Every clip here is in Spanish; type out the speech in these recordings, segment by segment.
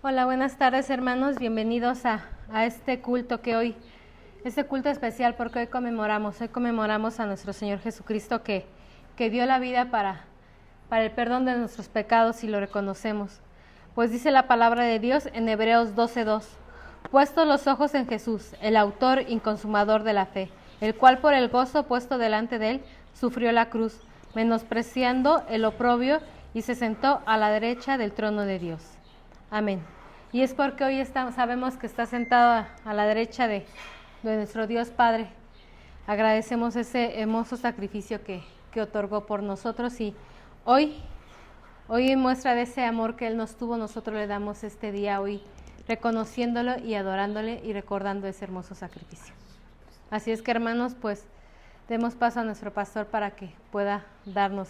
Hola, buenas tardes hermanos, bienvenidos a este culto este culto especial porque hoy conmemoramos a nuestro Señor Jesucristo que dio la vida para el perdón de nuestros pecados y lo reconocemos. Pues dice la palabra de Dios en Hebreos 12:2, puestos los ojos en Jesús, el autor y consumador de la fe, el cual por el gozo puesto delante de él sufrió la cruz, menospreciando el oprobio y se sentó a la derecha del trono de Dios. Amén. Y es porque hoy sabemos que está sentado a la derecha de nuestro Dios Padre. Agradecemos ese hermoso sacrificio que otorgó por nosotros y hoy en muestra de ese amor que Él nos tuvo, nosotros le damos este día hoy, reconociéndolo y adorándole y recordando ese hermoso sacrificio. Así es que hermanos, pues demos paso a nuestro pastor para que pueda darnos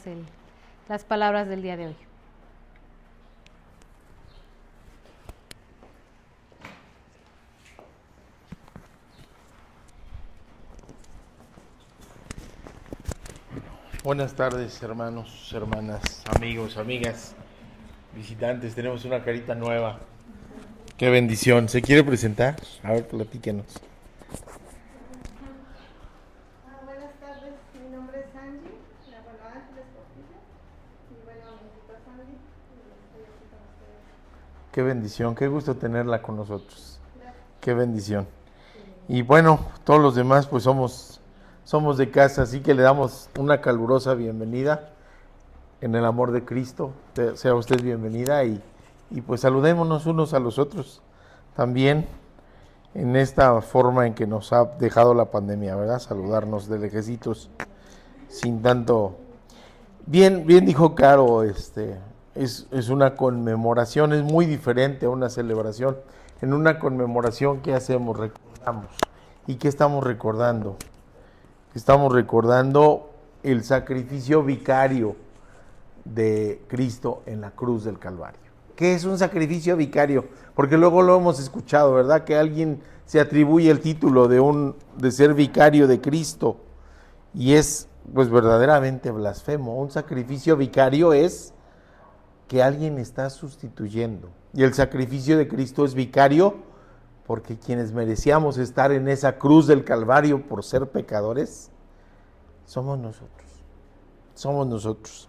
las palabras del día de hoy. Buenas tardes, hermanos, hermanas, amigos, amigas, visitantes. Tenemos una carita nueva. Qué bendición. ¿Se quiere presentar? A ver, platíquenos. Buenas tardes, mi nombre es Angie, la abuela Ángeles Portillo. Y bueno, mi hijita Sandy, y estoy aquí con ustedes. Qué bendición, qué gusto tenerla con nosotros. Qué bendición. Y bueno, todos los demás pues somos de casa, así que le damos una calurosa bienvenida en el amor de Cristo. Sea usted bienvenida y pues saludémonos unos a los otros también en esta forma en que nos ha dejado la pandemia, ¿verdad? Saludarnos de lejecitos sin tanto. Bien dijo Caro, es una conmemoración, es muy diferente a una celebración. En una conmemoración, ¿qué hacemos? Recordamos. ¿Y qué estamos recordando? Estamos recordando el sacrificio vicario de Cristo en la cruz del Calvario. ¿Qué es un sacrificio vicario? Porque luego lo hemos escuchado, ¿verdad? Que alguien se atribuye el título de ser vicario de Cristo y es pues verdaderamente blasfemo. Un sacrificio vicario es que alguien está sustituyendo. Y el sacrificio de Cristo es vicario porque quienes merecíamos estar en esa cruz del Calvario por ser pecadores, somos nosotros.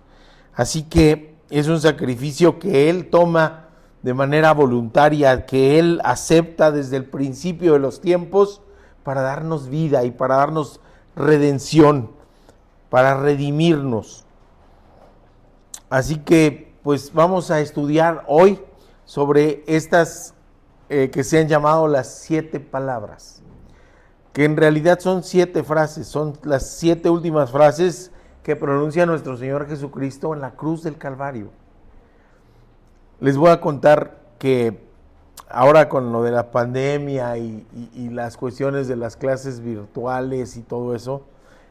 Así que es un sacrificio que Él toma de manera voluntaria, que Él acepta desde el principio de los tiempos para darnos vida y para darnos redención, para redimirnos. Así que pues vamos a estudiar hoy sobre estas que se han llamado las 7 palabras, que en realidad son 7 frases, son las 7 últimas frases que pronuncia nuestro Señor Jesucristo en la cruz del Calvario. Les voy a contar que ahora con lo de la pandemia y las cuestiones de las clases virtuales y todo eso,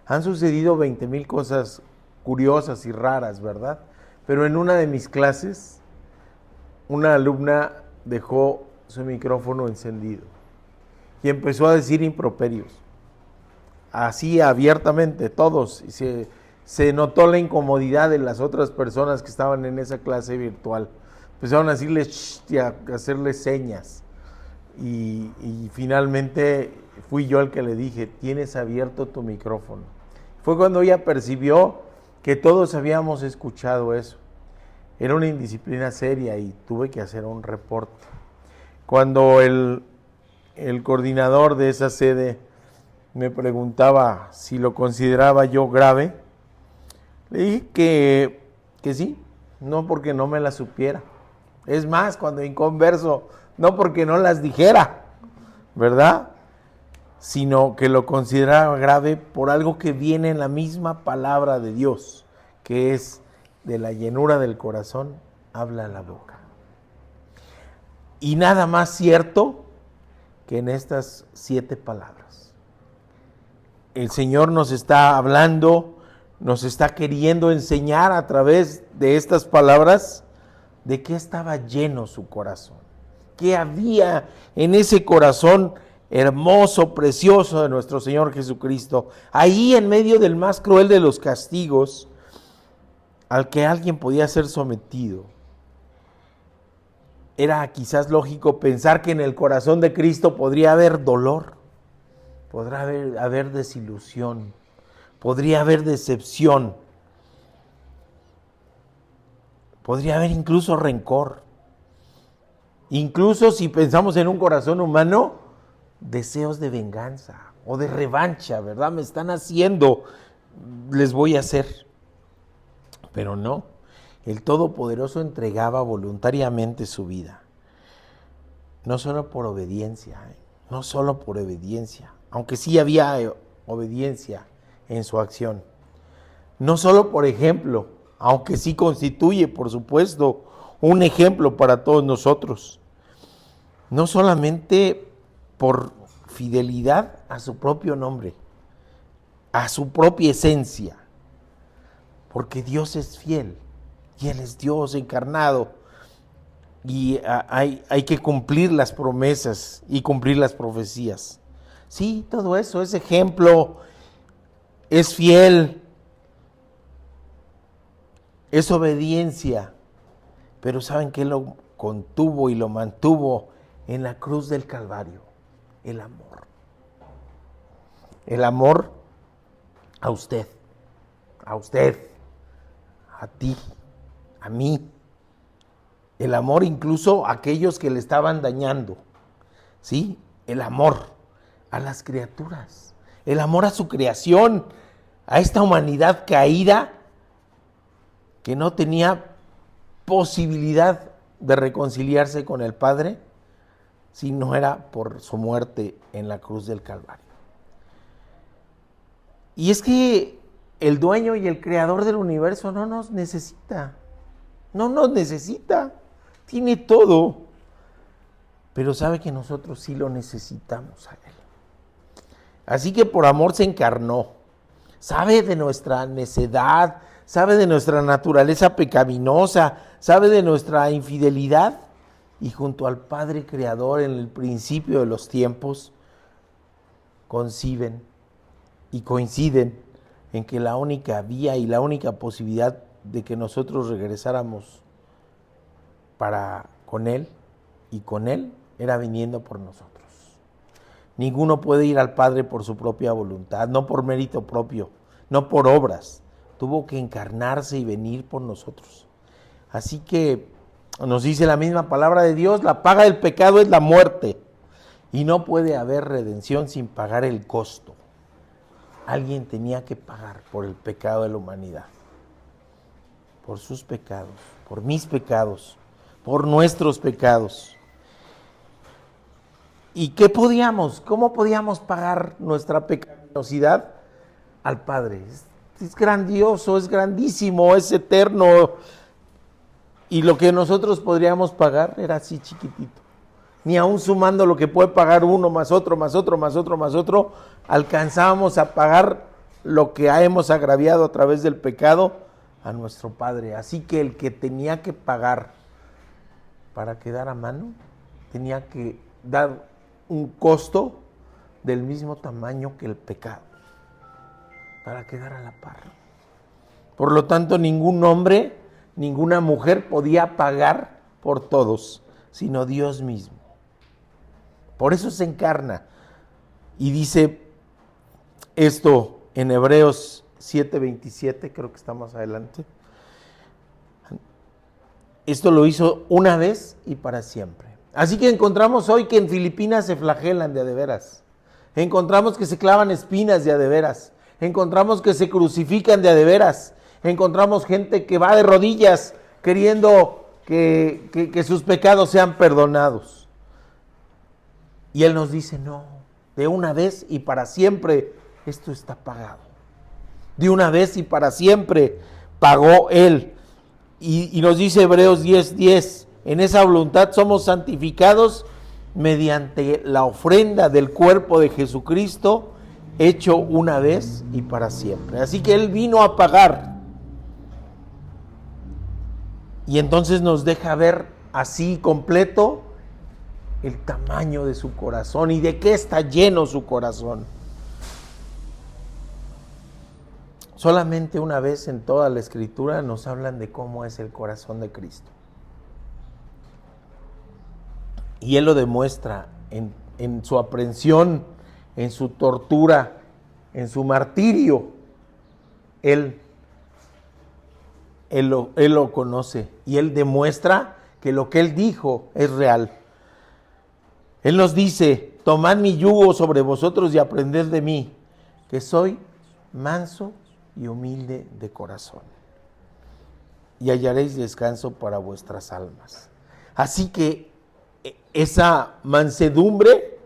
han sucedido 20,000 cosas curiosas y raras, ¿verdad? Pero en una de mis clases, una alumna dejó su micrófono encendido y empezó a decir improperios, así abiertamente, todos, y se notó la incomodidad de las otras personas que estaban en esa clase virtual. Empezaron a decirles y a hacerles señas y finalmente fui yo el que le dije, tienes abierto tu micrófono. Fue cuando ella percibió que todos habíamos escuchado eso. Era una indisciplina seria y tuve que hacer un reporte. Cuando el coordinador de esa sede me preguntaba si lo consideraba yo grave, le dije que sí, no porque no me las supiera. Es más, cuando inconverso, no porque no las dijera, ¿verdad? Sino que lo consideraba grave por algo que viene en la misma palabra de Dios, que es de la llenura del corazón, habla la boca. Y nada más cierto que en estas 7 palabras. El Señor nos está hablando, nos está queriendo enseñar a través de estas palabras de qué estaba lleno su corazón, qué había en ese corazón hermoso, precioso de nuestro Señor Jesucristo, ahí en medio del más cruel de los castigos al que alguien podía ser sometido. era quizás lógico pensar que en el corazón de Cristo podría haber dolor, podrá haber desilusión, podría haber decepción, podría haber incluso rencor. Incluso si pensamos en un corazón humano, deseos de venganza o de revancha, ¿verdad? Me están haciendo, les voy a hacer. Pero no, el Todopoderoso entregaba voluntariamente su vida. No solo por obediencia, no solo por obediencia, aunque sí había obediencia en su acción. No solo por ejemplo, aunque sí constituye, por supuesto, un ejemplo para todos nosotros. No solamente por fidelidad a su propio nombre, a su propia esencia, porque Dios es fiel y Él es Dios encarnado y hay que cumplir las promesas y cumplir las profecías. Sí, todo eso es ejemplo, es fiel, es obediencia, pero ¿saben qué lo contuvo y lo mantuvo en la cruz del Calvario? El amor. El amor a usted, a ti, a mí. El amor incluso a aquellos que le estaban dañando. ¿Sí? El amor a las criaturas. El amor a su creación, a esta humanidad caída que no tenía posibilidad de reconciliarse con el Padre si no era por su muerte en la cruz del Calvario. Y es que el dueño y el creador del universo no nos necesita, tiene todo, pero sabe que nosotros sí lo necesitamos a Él. Así que por amor se encarnó, sabe de nuestra necedad, sabe de nuestra naturaleza pecaminosa, sabe de nuestra infidelidad, y junto al Padre Creador en el principio de los tiempos, conciben y coinciden en que la única vía y la única posibilidad de que nosotros regresáramos con Él y con Él era viniendo por nosotros. Ninguno puede ir al Padre por su propia voluntad, no por mérito propio, no por obras. Tuvo que encarnarse y venir por nosotros. Así que nos dice la misma palabra de Dios, la paga del pecado es la muerte. Y no puede haber redención sin pagar el costo. Alguien tenía que pagar por el pecado de la humanidad. Por sus pecados, por mis pecados, por nuestros pecados. ¿Y cómo podíamos pagar nuestra pecaminosidad? Al Padre. Es grandioso, es grandísimo, es eterno. Y lo que nosotros podríamos pagar era así chiquitito. Ni aún sumando lo que puede pagar uno, más otro, más otro, más otro, más otro, alcanzábamos a pagar lo que hemos agraviado a través del pecado a nuestro Padre. Así que el que tenía que pagar para quedar a mano, tenía que dar un costo del mismo tamaño que el pecado, para quedar a la par. Por lo tanto, ningún hombre, ninguna mujer podía pagar por todos, sino Dios mismo. Por eso se encarna. Y dice esto en Hebreos 7:27, creo que está más adelante. Esto lo hizo una vez y para siempre. Así que encontramos hoy que en Filipinas se flagelan de a de veras. Encontramos que se clavan espinas de a de veras. Encontramos que se crucifican de a de veras. Encontramos gente que va de rodillas queriendo que sus pecados sean perdonados. Y Él nos dice, no, de una vez y para siempre esto está pagado. De una vez y para siempre pagó Él. Y nos dice Hebreos 10:10, en esa voluntad somos santificados mediante la ofrenda del cuerpo de Jesucristo, hecho una vez y para siempre. Así que Él vino a pagar. Y entonces nos deja ver así completo el tamaño de su corazón y de qué está lleno su corazón. Solamente una vez en toda la Escritura nos hablan de cómo es el corazón de Cristo. Y Él lo demuestra en su aprehensión, en su tortura, en su martirio. Él lo conoce y Él demuestra que lo que Él dijo es real. Él nos dice: tomad mi yugo sobre vosotros y aprended de mí, que soy manso y humilde de corazón, y hallaréis descanso para vuestras almas. Así que esa mansedumbre,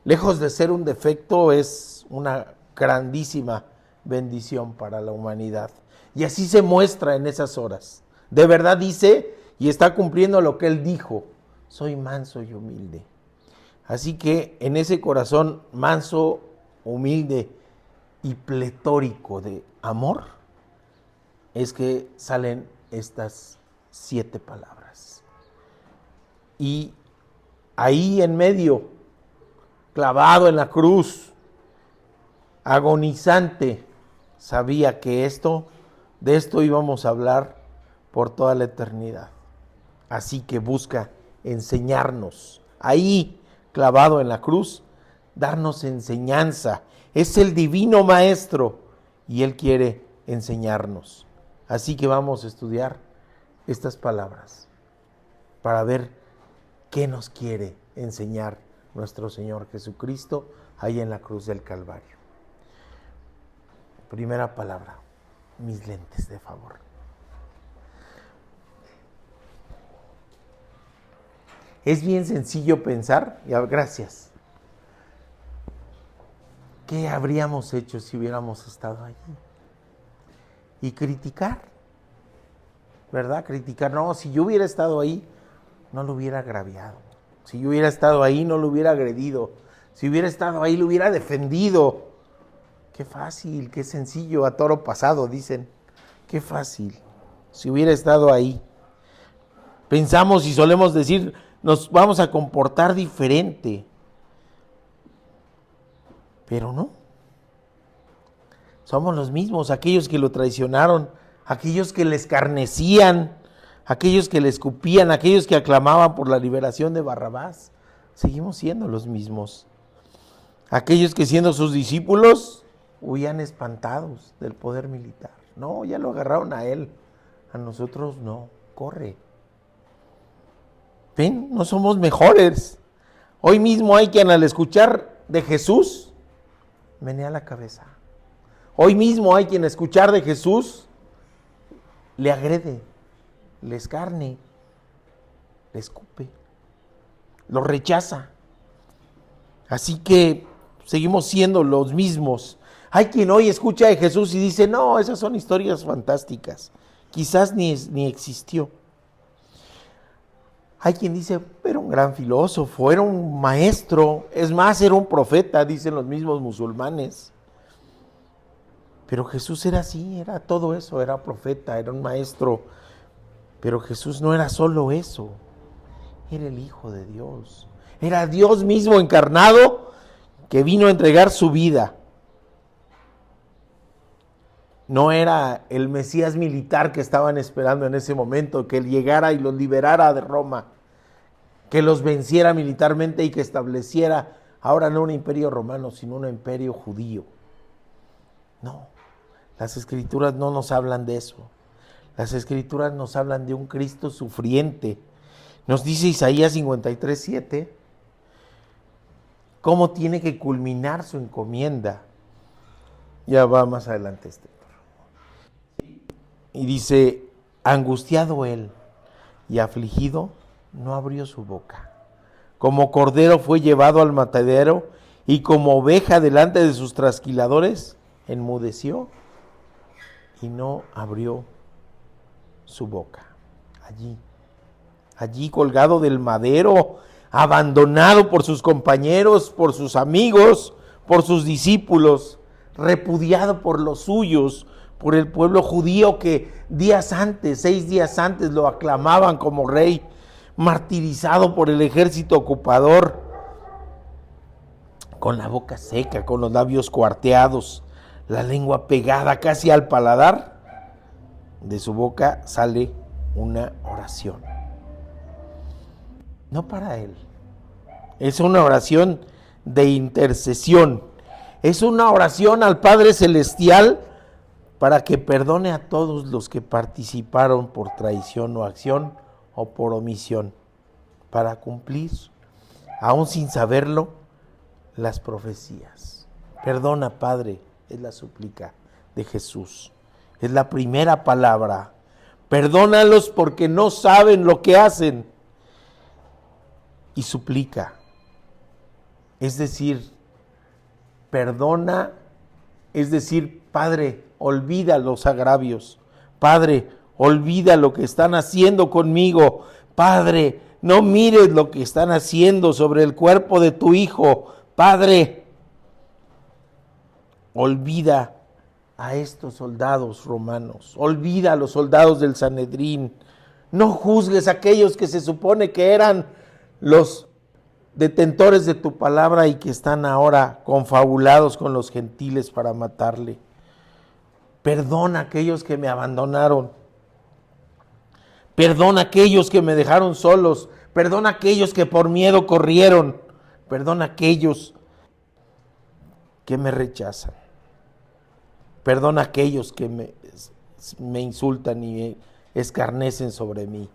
lejos de ser un defecto, es una grandísima bendición para la humanidad. Y así se muestra en esas horas. De verdad dice y está cumpliendo lo que Él dijo: soy manso y humilde. Así que en ese corazón manso, humilde y pletórico de amor es que salen estas 7 palabras. Y ahí en medio, clavado en la cruz, agonizante, sabía que de esto íbamos a hablar por toda la eternidad. Así que busca enseñarnos, ahí clavado en la cruz, darnos enseñanza. Es el divino maestro y Él quiere enseñarnos. Así que vamos a estudiar estas palabras para ver qué nos quiere enseñar nuestro Señor Jesucristo ahí en la cruz del Calvario. Primera palabra, mis lentes, de favor. Es bien sencillo pensar, gracias, ¿qué habríamos hecho si hubiéramos estado allí? Y criticar, ¿verdad? Criticar, no, si yo hubiera estado ahí, no lo hubiera agraviado. Si yo hubiera estado ahí, no lo hubiera agredido. Si hubiera estado ahí, lo hubiera defendido. Qué fácil, qué sencillo, a toro pasado, dicen. Qué fácil, si hubiera estado ahí. Pensamos y solemos decir, nos vamos a comportar diferente. Pero no. Somos los mismos, aquellos que lo traicionaron, aquellos que le escarnecían, aquellos que le escupían, aquellos que aclamaban por la liberación de Barrabás. Seguimos siendo los mismos. Aquellos que, siendo sus discípulos, huían espantados del poder militar. No, ya lo agarraron a él. A nosotros no, corre. ¿Ven? No somos mejores. Hoy mismo hay quien, al escuchar de Jesús, menea la cabeza. Hoy mismo hay quien, escuchar de Jesús, le agrede, le escarne, le escupe, lo rechaza. Así que seguimos siendo los mismos. Hay quien hoy escucha de Jesús y dice, no, esas son historias fantásticas, quizás ni existió. Hay quien dice, era un gran filósofo, era un maestro, es más, era un profeta, dicen los mismos musulmanes. Pero Jesús era así, era todo eso, era profeta, era un maestro. Pero Jesús no era solo eso, era el Hijo de Dios. Era Dios mismo encarnado que vino a entregar su vida. No era el Mesías militar que estaban esperando en ese momento, que él llegara y los liberara de Roma, que los venciera militarmente y que estableciera ahora no un imperio romano, sino un imperio judío. No, las Escrituras no nos hablan de eso. Las Escrituras nos hablan de un Cristo sufriente. Nos dice Isaías 53:7 cómo tiene que culminar su encomienda. Ya va más adelante este. Y dice, angustiado él y afligido, no abrió su boca. Como cordero fue llevado al matadero, y como oveja delante de sus trasquiladores, enmudeció y no abrió su boca. Allí colgado del madero, abandonado por sus compañeros, por sus amigos, por sus discípulos, repudiado por los suyos, por el pueblo judío que 6 días antes lo aclamaban como rey, martirizado por el ejército ocupador, con la boca seca, con los labios cuarteados, la lengua pegada casi al paladar. De su boca sale una oración. No para él, Es una oración de intercesión. Es una oración al Padre Celestial para que perdone a todos los que participaron por traición o acción o por omisión, para cumplir, aún sin saberlo, las profecías. Perdona, Padre, es la súplica de Jesús. Es la primera palabra. Perdónalos porque no saben lo que hacen. Y suplica. Es decir, perdona, es decir, Padre, olvida los agravios. Padre, olvida lo que están haciendo conmigo. Padre, no mires lo que están haciendo sobre el cuerpo de tu Hijo. Padre, olvida a estos soldados romanos. Olvida a los soldados del Sanedrín. No juzgues a aquellos que se supone que eran los detentores de tu palabra y que están ahora confabulados con los gentiles para matarle. Perdona a aquellos que me abandonaron. Perdona a aquellos que me dejaron solos. Perdona a aquellos que por miedo corrieron. Perdona a aquellos que me rechazan. Perdona a aquellos que me insultan y escarnecen sobre mí.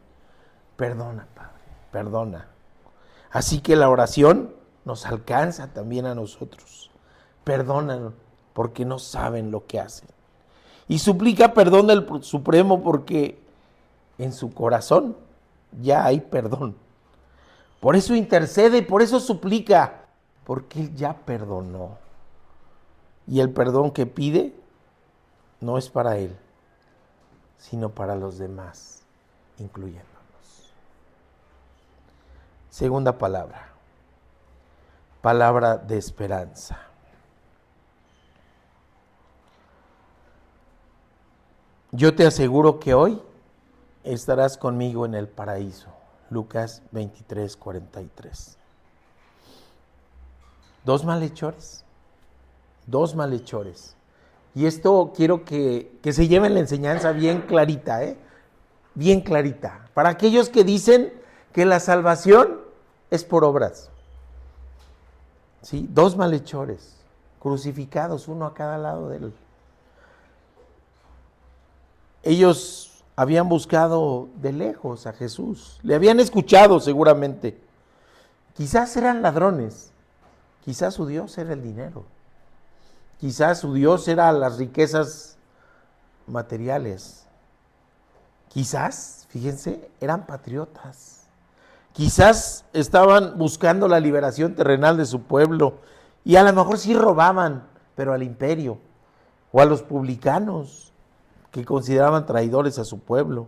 Perdona, Padre, perdona. Así que la oración nos alcanza también a nosotros. Perdónanos porque no saben lo que hacen. Y suplica perdón del Supremo porque en su corazón ya hay perdón. Por eso intercede y por eso suplica, porque Él ya perdonó. Y el perdón que pide no es para Él, sino para los demás, incluyéndonos. Segunda palabra, palabra de esperanza. Yo te aseguro que hoy estarás conmigo en el paraíso. Lucas 23:43. Dos malhechores. Y esto quiero que se lleven la enseñanza bien clarita, bien clarita. Para aquellos que dicen que la salvación es por obras. ¿Sí? Dos malhechores, crucificados, uno a cada lado de él. Ellos habían buscado de lejos a Jesús, le habían escuchado seguramente. Quizás eran ladrones, quizás su Dios era el dinero, quizás su Dios era las riquezas materiales, quizás, fíjense, eran patriotas. Quizás estaban buscando la liberación terrenal de su pueblo y a lo mejor sí robaban, pero al imperio o a los publicanos que consideraban traidores a su pueblo.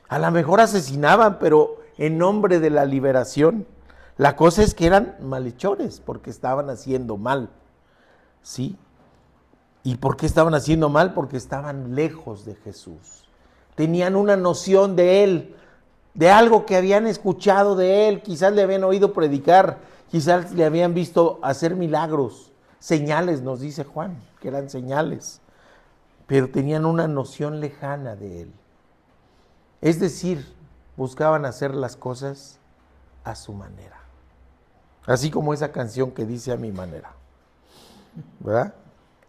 A lo mejor asesinaban, pero en nombre de la liberación. La cosa es que eran malhechores porque estaban haciendo mal, ¿sí? ¿Y por qué estaban haciendo mal? Porque estaban lejos de Jesús. Tenían una noción de Él, de algo que habían escuchado de Él, quizás le habían oído predicar, quizás le habían visto hacer milagros, señales, nos dice Juan, que eran señales, pero tenían una noción lejana de Él. Es decir, buscaban hacer las cosas a su manera, así como esa canción que dice a mi manera, ¿verdad?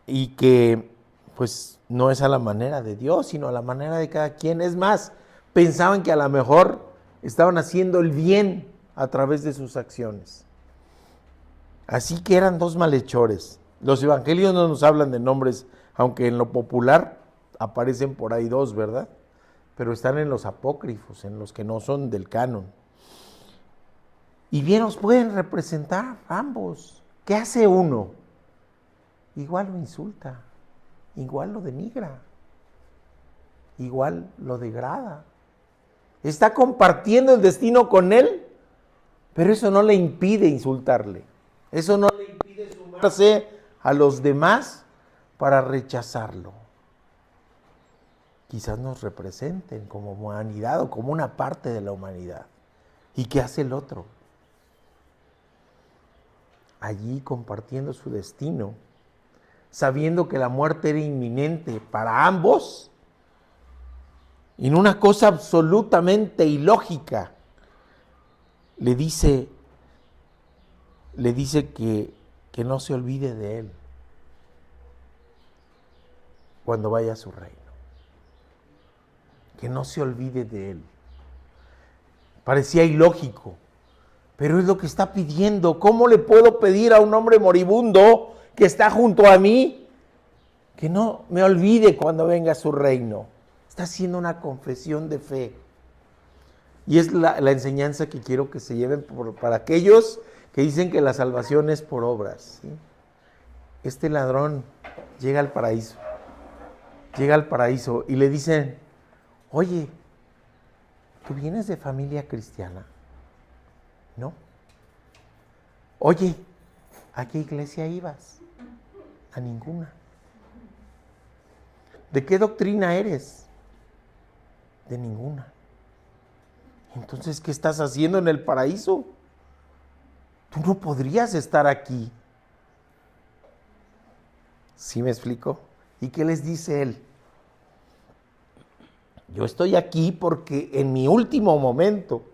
Y que pues no es a la manera de Dios, sino a la manera de cada quien. Es más, pensaban que a lo mejor estaban haciendo el bien a través de sus acciones. Así que eran dos malhechores. Los evangelios no nos hablan de nombres, aunque en lo popular aparecen por ahí dos, ¿verdad? Pero están en los apócrifos, en los que no son del canon. Y bien nos pueden representar ambos. ¿Qué hace uno? Igual lo insulta, igual lo denigra, igual lo degrada. Está compartiendo el destino con él, pero eso no le impide insultarle. Eso no le impide sumarse a los demás para rechazarlo. Quizás nos representen como humanidad o como una parte de la humanidad. ¿Y qué hace el otro? Allí compartiendo su destino, sabiendo que la muerte era inminente para ambos, en una cosa absolutamente ilógica, le dice: le dice que no se olvide de él cuando vaya a su reino. Que no se olvide de él. Parecía ilógico, pero es lo que está pidiendo. ¿Cómo le puedo pedir a un hombre moribundo que está junto a mí que no me olvide cuando venga a su reino? Está haciendo una confesión de fe. Y es la enseñanza que quiero que se lleven para aquellos que dicen que la salvación es por obras, ¿sí? Este ladrón llega al paraíso y le dicen: oye, ¿tú vienes de familia cristiana? No. Oye, ¿a qué iglesia ibas? A ninguna. ¿De qué doctrina eres? De ninguna. Entonces, ¿qué estás haciendo en el paraíso? Tú no podrías estar aquí. ¿Sí me explico? ¿Y qué les dice él? Yo estoy aquí porque en mi último momento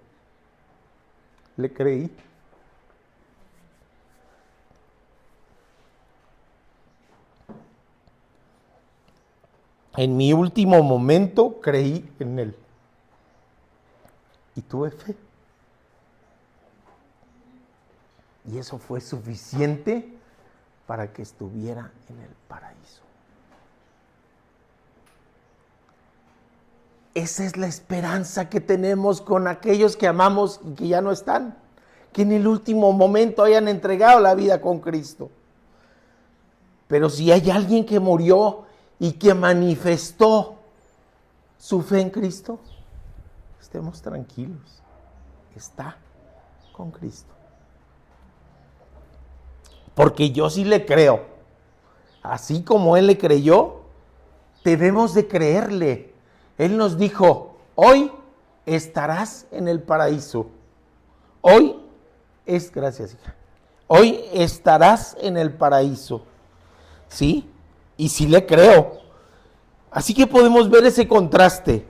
le creí. En mi último momento creí en él. Y tuve fe. Y eso fue suficiente para que estuviera en el paraíso. Esa es la esperanza que tenemos con aquellos que amamos y que ya no están, que en el último momento hayan entregado la vida con Cristo. Pero si hay alguien que murió y que manifestó su fe en Cristo, estemos tranquilos, está con Cristo. Porque yo sí le creo, así como Él le creyó, debemos de creerle. Él nos dijo: hoy estarás en el paraíso. Gracias, hija. Hoy estarás en el paraíso. ¿Sí? Y sí le creo. Así que podemos ver ese contraste.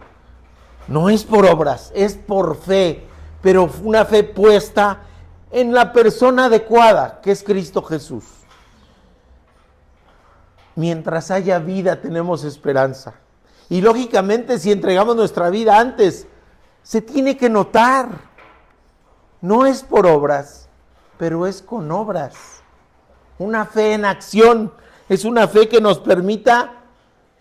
No es por obras, es por fe, pero una fe puesta en la persona adecuada, que es Cristo Jesús. Mientras haya vida, tenemos esperanza. Y lógicamente, si entregamos nuestra vida antes, se tiene que notar. No es por obras, pero es con obras. Una fe en acción es una fe que nos permita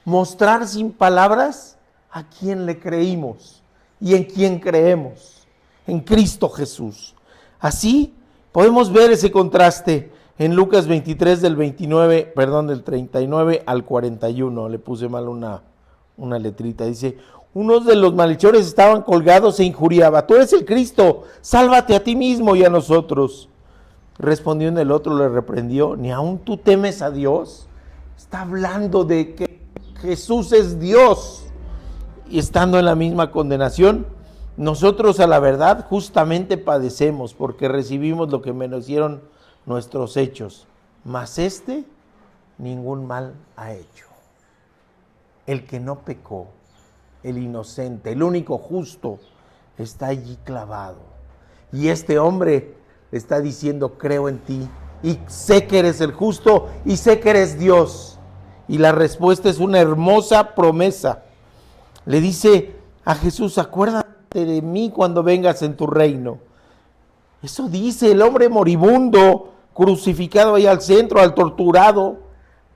mostrar sin palabras a quién le creímos y en quién creemos, en Cristo Jesús. Así podemos ver ese contraste en Lucas 23 del 39 al 41. Le puse mal una letrita. Dice: unos de los malhechores estaban colgados e injuriaba: tú eres el Cristo, sálvate a ti mismo y a nosotros. Respondiendo el otro, le reprendió: ¿ni aún tú temes a Dios? Está hablando de que Jesús es Dios. Y estando en la misma condenación, nosotros a la verdad justamente padecemos, porque recibimos lo que merecieron nuestros hechos, mas ningún mal ha hecho. El que no pecó, el inocente, el único justo, está allí clavado. Y este hombre está diciendo: creo en ti y sé que eres el justo y sé que eres Dios. Y la respuesta es una hermosa promesa. Le dice a Jesús: acuérdate de mí cuando vengas en tu reino. Eso dice el hombre moribundo, crucificado ahí al centro, al torturado.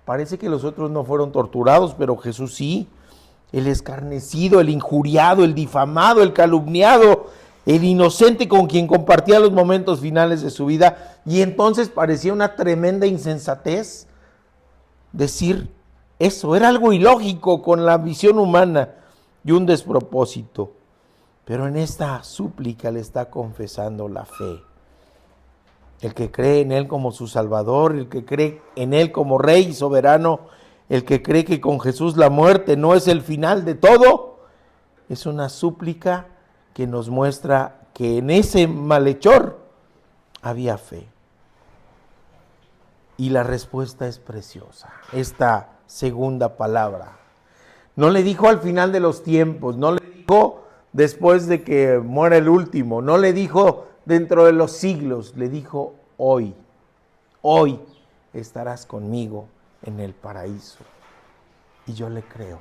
Parece que los otros no fueron torturados, pero Jesús sí. El escarnecido, el injuriado, el difamado, el calumniado, el inocente con quien compartía los momentos finales de su vida. Y entonces parecía una tremenda insensatez decir eso. Era algo ilógico con la visión humana y un despropósito. Pero en esta súplica le está confesando la fe. El que cree en Él como su Salvador, el que cree en Él como Rey y soberano, el que cree que con Jesús la muerte no es el final de todo, es una súplica que nos muestra que en ese malhechor había fe. Y la respuesta es preciosa, esta segunda palabra. No le dijo al final de los tiempos, no le dijo después de que muera el último, no le dijo dentro de los siglos, le dijo hoy estarás conmigo en el paraíso. Y yo le creo.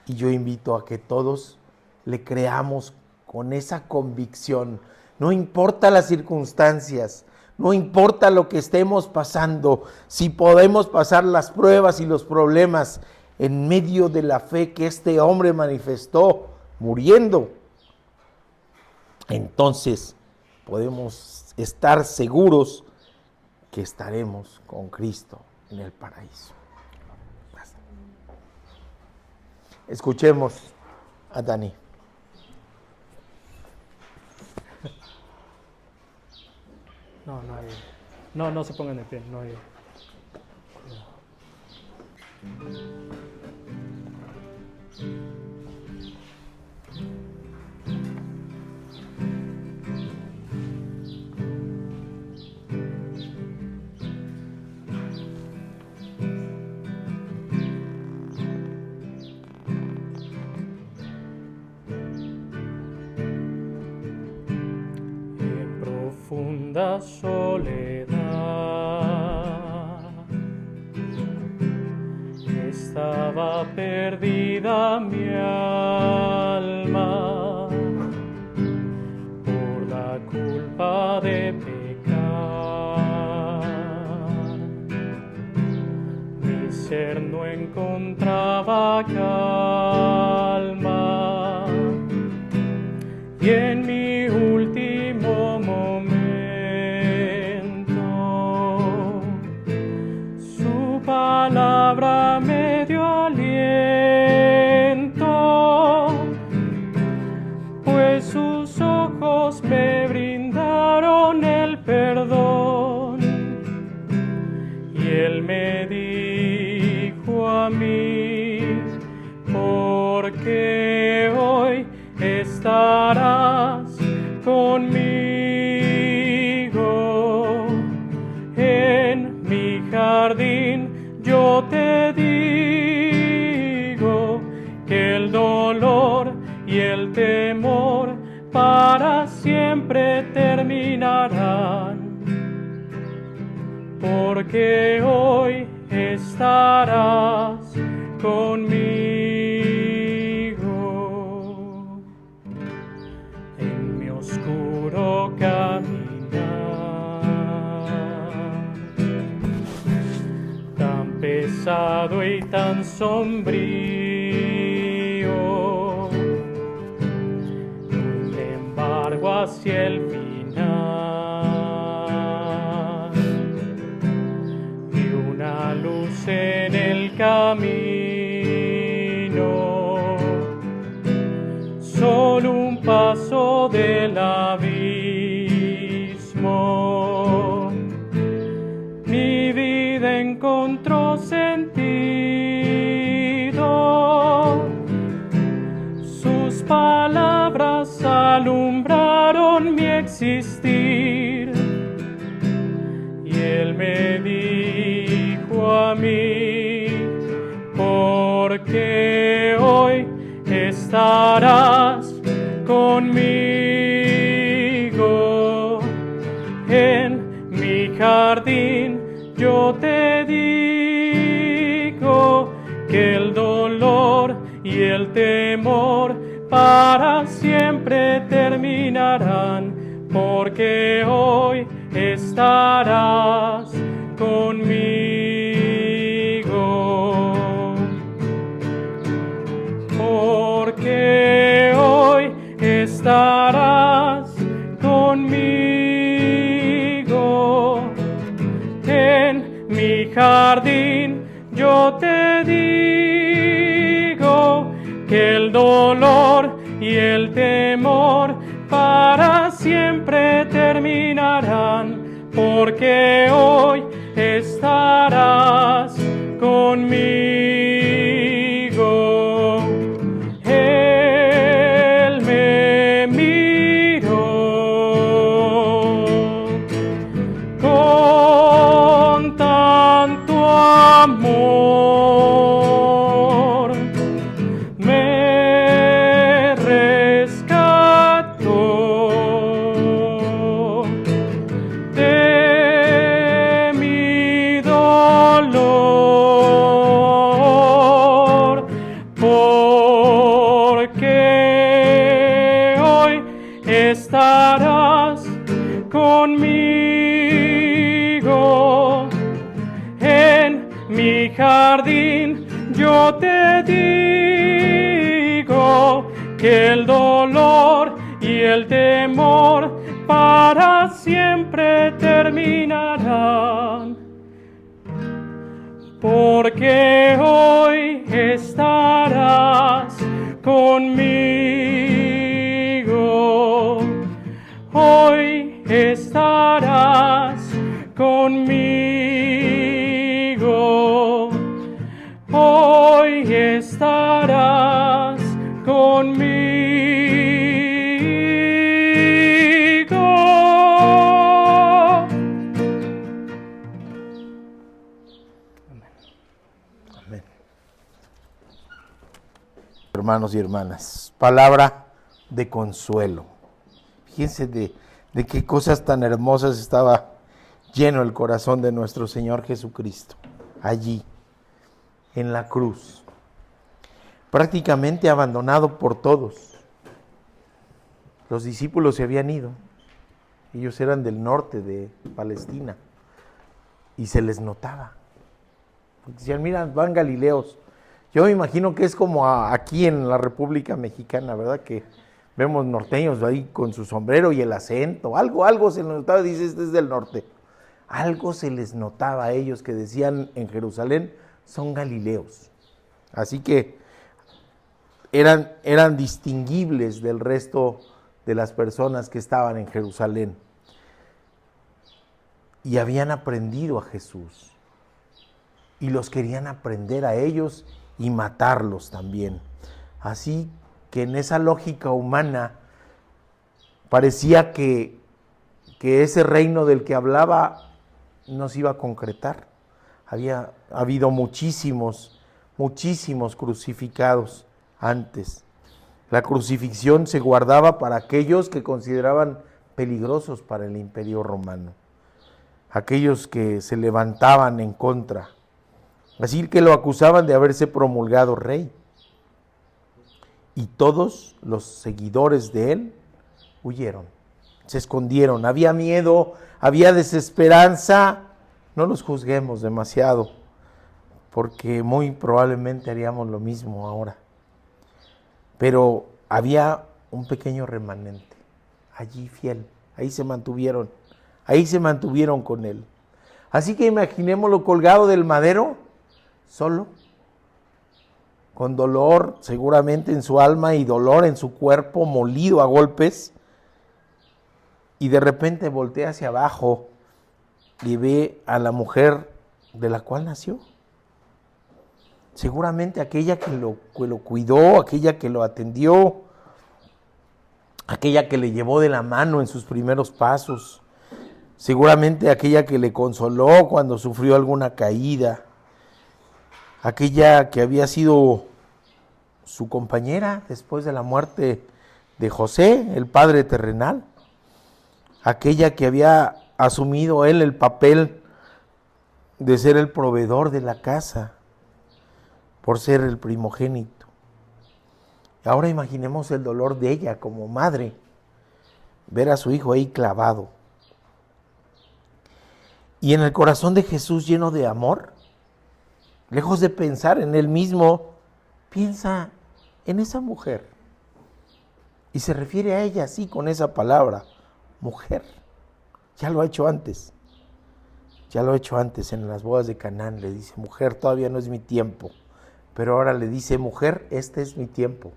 Y yo invito a que todos le creamos con esa convicción. No importa las circunstancias, no importa lo que estemos pasando, si podemos pasar las pruebas y los problemas en medio de la fe que este hombre manifestó muriendo, entonces podemos estar seguros que estaremos con Cristo en el paraíso. Escuchemos a Dani. No se pongan de pie, no hay. En profunda soledad estaba perdida mi alma por la culpa de pecar. Mi ser no encontraba calma y en mi último momento su palabra me dio aliento, pues sus ojos me brindaron el perdón y él me dijo a mí: porque hoy estarás conmigo en mi jardín. Yo te digo que el dolor y el temor para siempre terminarán, porque hoy estarás conmigo. En mi oscuro caminar, tan pesado y tan sombrío, sin embargo hacia el final vi una luz en el camino, solo un paso del abismo. Mi vida encontró sentido, sus palabras alumbraron mi existir y él me dijo a mí: porque hoy estarás conmigo en mi jardín. Yo te digo que el dolor y el temor para siempre terminarán, porque hoy estarás conmigo. Porque hoy estarás conmigo en mi jardín. Yo te digo que el dolor y el temor para siempre terminarán, porque hoy estarás conmigo. Él me miró con tanto amor, me rescató conmigo. En mi jardín yo te digo que el dolor y el temor para siempre terminarán. Porque hoy estarás conmigo. Hoy estarás conmigo. Hoy estarás conmigo. Amén. Hermanos y hermanas, palabra de consuelo. Fíjense de qué cosas tan hermosas estaba lleno el corazón de nuestro Señor Jesucristo, allí, en la cruz, prácticamente abandonado por todos. Los discípulos se habían ido, ellos eran del norte de Palestina, y se les notaba. Decían, mira, van Galileos. Yo me imagino que es como aquí en la República Mexicana, ¿verdad? Que vemos norteños ahí con su sombrero y el acento, algo se les notaba, dice, este es del norte. Algo se les notaba a ellos que decían en Jerusalén, son galileos. Así que eran distinguibles del resto de las personas que estaban en Jerusalén. Y habían aprendido a Jesús. Y los querían aprender a ellos y matarlos también. Así que en esa lógica humana parecía que ese reino del que hablaba no se iba a concretar. Había habido muchísimos crucificados antes. La crucifixión se guardaba para aquellos que consideraban peligrosos para el Imperio Romano, aquellos que se levantaban en contra. Así que lo acusaban de haberse promulgado rey. Y todos los seguidores de él huyeron, se escondieron. Había miedo, había desesperanza. No los juzguemos demasiado, porque muy probablemente haríamos lo mismo ahora. Pero había un pequeño remanente, allí fiel, ahí se mantuvieron con él. Así que imaginémoslo colgado del madero, solo, con dolor seguramente en su alma y dolor en su cuerpo, molido a golpes, y de repente voltea hacia abajo y ve a la mujer de la cual nació. Seguramente aquella que lo cuidó, aquella que lo atendió, aquella que le llevó de la mano en sus primeros pasos, seguramente aquella que le consoló cuando sufrió alguna caída, aquella que había sido su compañera después de la muerte de José, el padre terrenal, aquella que había asumido él el papel de ser el proveedor de la casa, por ser el primogénito. Ahora imaginemos el dolor de ella como madre, ver a su hijo ahí clavado. Y en el corazón de Jesús lleno de amor, lejos de pensar en él mismo, piensa en esa mujer. Y se refiere a ella así, con esa palabra, mujer. Ya lo ha hecho antes. Ya lo ha hecho antes en las bodas de Canaán. Le dice, mujer, todavía no es mi tiempo. Pero ahora le dice, mujer, este es mi tiempo.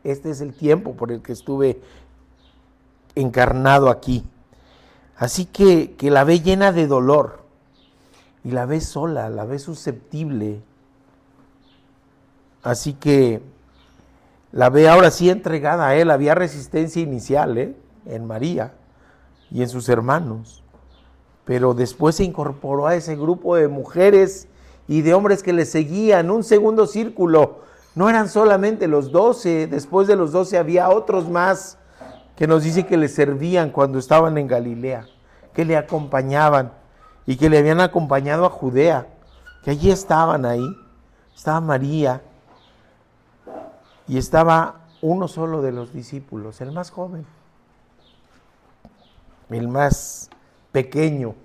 Este es el tiempo por el que estuve encarnado aquí. Así que la ve llena de dolor. Y la ve sola, la ve susceptible. Así que la ve ahora sí entregada a él. Había resistencia inicial en María y en sus hermanos. Pero después se incorporó a ese grupo de mujeres y de hombres que le seguían, un segundo círculo. No eran solamente los 12, después de los 12 había otros más que nos dice que le servían cuando estaban en Galilea, que le acompañaban y que le habían acompañado a Judea, que allí estaban ahí. Estaba María y estaba uno solo de los discípulos, el más joven. el más pequeño,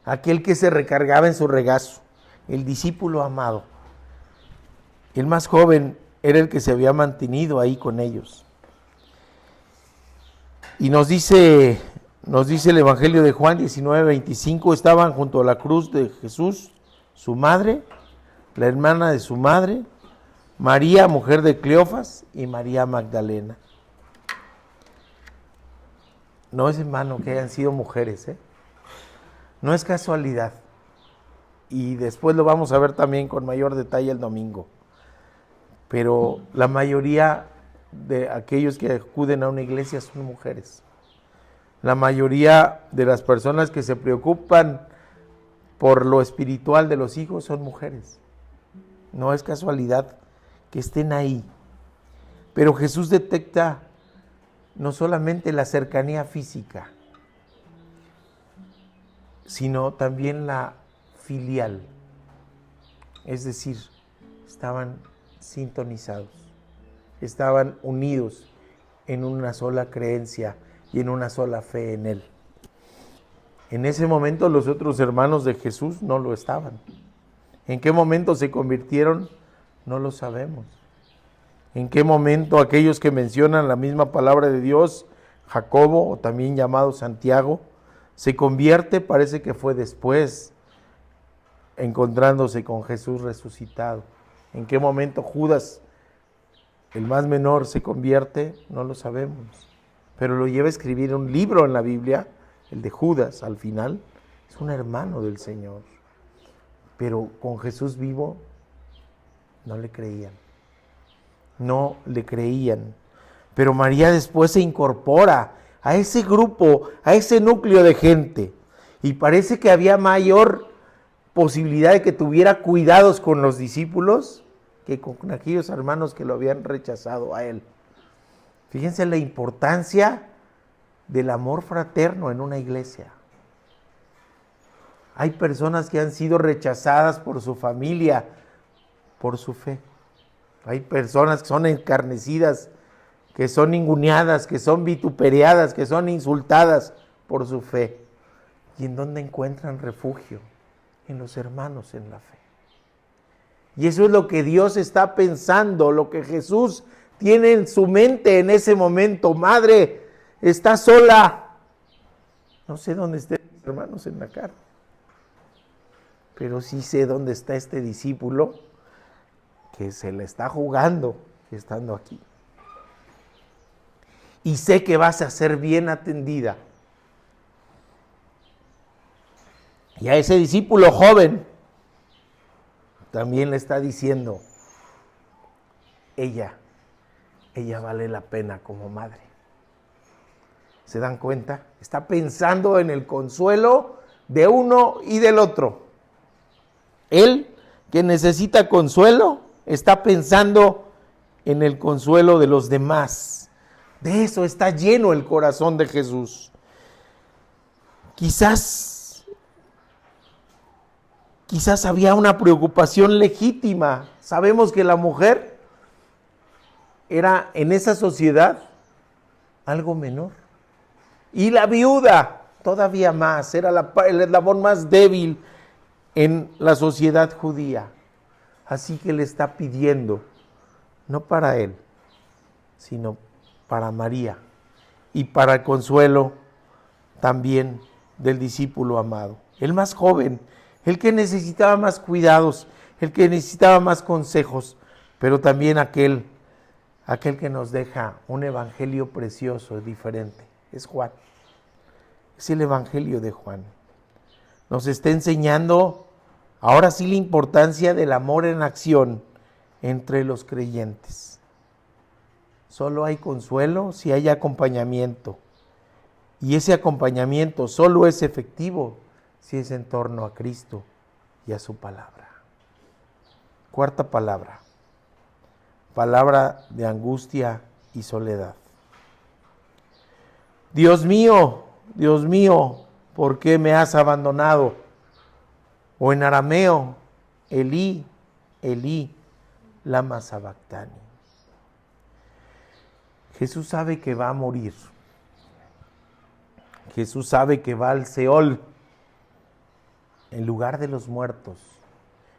aquel que se recargaba en su regazo, el discípulo amado. El más joven era el que se había mantenido ahí con ellos. Y nos dice el Evangelio de Juan 19:25, estaban junto a la cruz de Jesús, su madre, la hermana de su madre, María, mujer de Cleofas, y María Magdalena. No es en vano que hayan sido mujeres, no es casualidad. Y después lo vamos a ver también con mayor detalle el domingo. Pero la mayoría de aquellos que acuden a una iglesia son mujeres. La mayoría de las personas que se preocupan por lo espiritual de los hijos son mujeres. No es casualidad que estén ahí. Pero Jesús detecta no solamente la cercanía física, sino también la filial. Es decir, estaban sintonizados, estaban unidos en una sola creencia y en una sola fe en Él. En ese momento los otros hermanos de Jesús no lo estaban. ¿En qué momento se convirtieron? No lo sabemos. ¿En qué momento aquellos que mencionan la misma palabra de Dios, Jacobo, o también llamado Santiago, se convierte? Parece que fue después, encontrándose con Jesús resucitado. ¿En qué momento Judas, el más menor, se convierte? No lo sabemos. Pero lo lleva a escribir un libro en la Biblia, el de Judas, al final. Es un hermano del Señor. Pero con Jesús vivo, no le creían. No le creían. Pero María después se incorpora a ese grupo, a ese núcleo de gente. Y parece que había mayor posibilidad de que tuviera cuidados con los discípulos que con aquellos hermanos que lo habían rechazado a él. Fíjense la importancia del amor fraterno en una iglesia. Hay personas que han sido rechazadas por su familia, por su fe. Hay personas que son encarnecidas, que son ninguneadas, que son vituperadas, que son insultadas por su fe. ¿Y en dónde encuentran refugio? En los hermanos en la fe. Y eso es lo que Dios está pensando, lo que Jesús tiene en su mente en ese momento. Madre, está sola. No sé dónde estén mis hermanos en la carne, pero sí sé dónde está este discípulo que se le está jugando estando aquí. Y sé que vas a ser bien atendida. Y a ese discípulo joven también le está diciendo, ella vale la pena como madre. ¿Se dan cuenta? Está pensando en el consuelo de uno y del otro. Él, que necesita consuelo, está pensando en el consuelo de los demás. De eso está lleno el corazón de Jesús. Quizás había una preocupación legítima. Sabemos que la mujer era en esa sociedad algo menor. Y la viuda todavía más, era el eslabón más débil en la sociedad judía. Así que le está pidiendo, no para él, sino para María y para el consuelo también del discípulo amado. El más joven, el que necesitaba más cuidados, el que necesitaba más consejos, pero también aquel que nos deja un evangelio precioso, diferente. Es Juan. Es el evangelio de Juan. Nos está enseñando ahora sí la importancia del amor en acción entre los creyentes. Solo hay consuelo si hay acompañamiento. Y ese acompañamiento solo es efectivo si es en torno a Cristo y a su palabra. Cuarta palabra. Palabra de angustia y soledad. Dios mío, ¿por qué me has abandonado? O en arameo, Elí, Elí, lama sabactani. Jesús sabe que va a morir, Jesús sabe que va al Seol, el lugar de los muertos,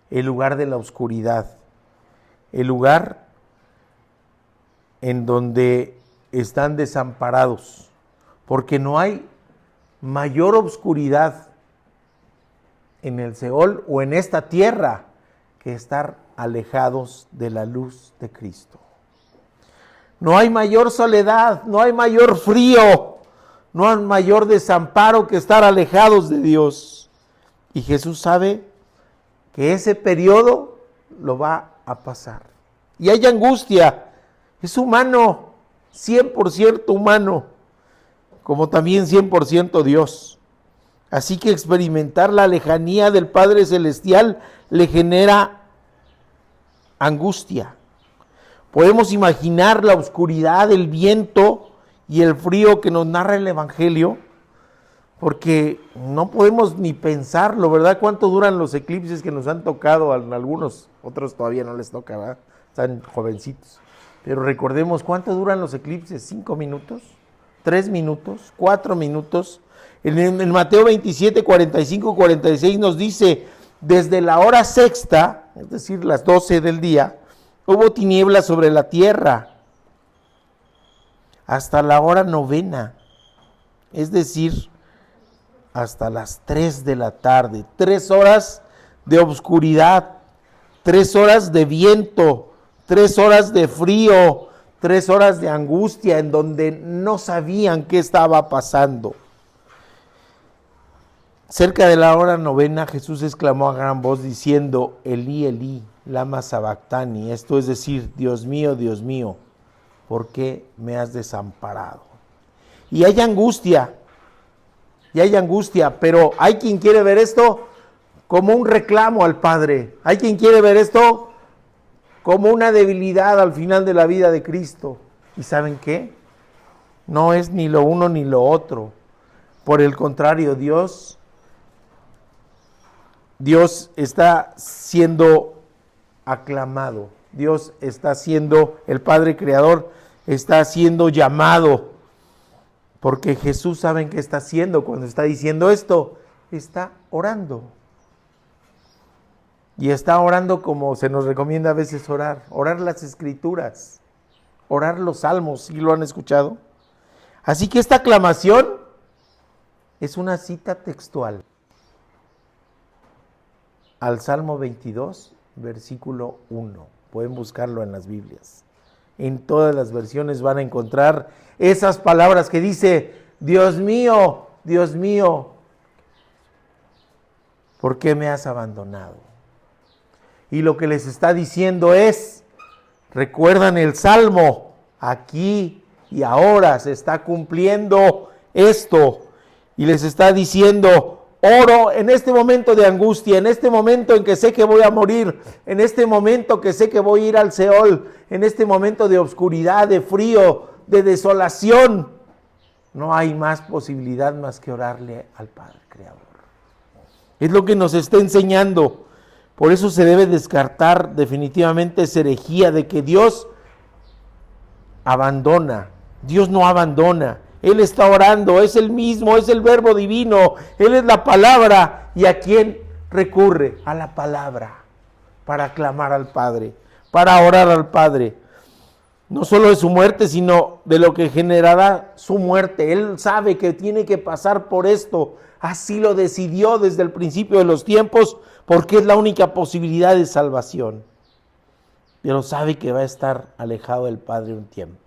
el lugar de la oscuridad, el lugar en donde están desamparados, porque no hay mayor oscuridad en el Seol o en esta tierra que estar alejados de la luz de Cristo. No hay mayor soledad, no hay mayor frío, no hay mayor desamparo que estar alejados de Dios. Y Jesús sabe que ese periodo lo va a pasar. Y hay angustia, es humano, 100% humano, como también 100% Dios. Así que experimentar la lejanía del Padre Celestial le genera angustia. Podemos imaginar la oscuridad, el viento y el frío que nos narra el Evangelio, porque no podemos ni pensarlo, ¿verdad? ¿Cuánto duran los eclipses que nos han tocado a algunos? Otros todavía no les toca, ¿verdad? Están jovencitos. Pero recordemos, ¿cuánto duran los eclipses? ¿5 minutos? ¿3 minutos? ¿4 minutos? En Mateo 27, 45, 46 nos dice, desde la hora sexta, es decir, las 12 del día, hubo tinieblas sobre la tierra, hasta la hora novena, es decir, hasta las 3 de la tarde, 3 horas de oscuridad, 3 horas de viento, 3 horas de frío, 3 horas de angustia en donde no sabían qué estaba pasando. Cerca de la hora novena, Jesús exclamó a gran voz diciendo, Elí, Elí, lama sabactani, esto es decir, Dios mío, ¿por qué me has desamparado? Y hay angustia, pero hay quien quiere ver esto como un reclamo al Padre, hay quien quiere ver esto como una debilidad al final de la vida de Cristo. ¿Y saben qué? No es ni lo uno ni lo otro. Por el contrario, Dios está siendo aclamado. Dios está siendo, el Padre Creador está siendo llamado. Porque Jesús, ¿saben qué está haciendo cuando está diciendo esto? Está orando. Y está orando como se nos recomienda a veces orar las Escrituras, orar los salmos, ¿sí lo han escuchado? Así que esta aclamación es una cita textual al Salmo 22, versículo 1. Pueden buscarlo en las Biblias. En todas las versiones van a encontrar esas palabras que dice, Dios mío, ¿por qué me has abandonado? Y lo que les está diciendo es, recuerdan el Salmo, aquí y ahora se está cumpliendo esto. Y les está diciendo, oro en este momento de angustia, en este momento en que sé que voy a morir, en este momento que sé que voy a ir al Seol, en este momento de oscuridad, de frío, de desolación. No hay más posibilidad más que orarle al Padre Creador. Es lo que nos está enseñando. Por eso se debe descartar definitivamente esa herejía de que Dios abandona. Dios no abandona. Él está orando, es el mismo, es el verbo divino, Él es la palabra. ¿Y a quién recurre? A la palabra, para clamar al Padre, para orar al Padre. No solo de su muerte, sino de lo que generará su muerte. Él sabe que tiene que pasar por esto. Así lo decidió desde el principio de los tiempos, porque es la única posibilidad de salvación. Pero sabe que va a estar alejado del Padre un tiempo,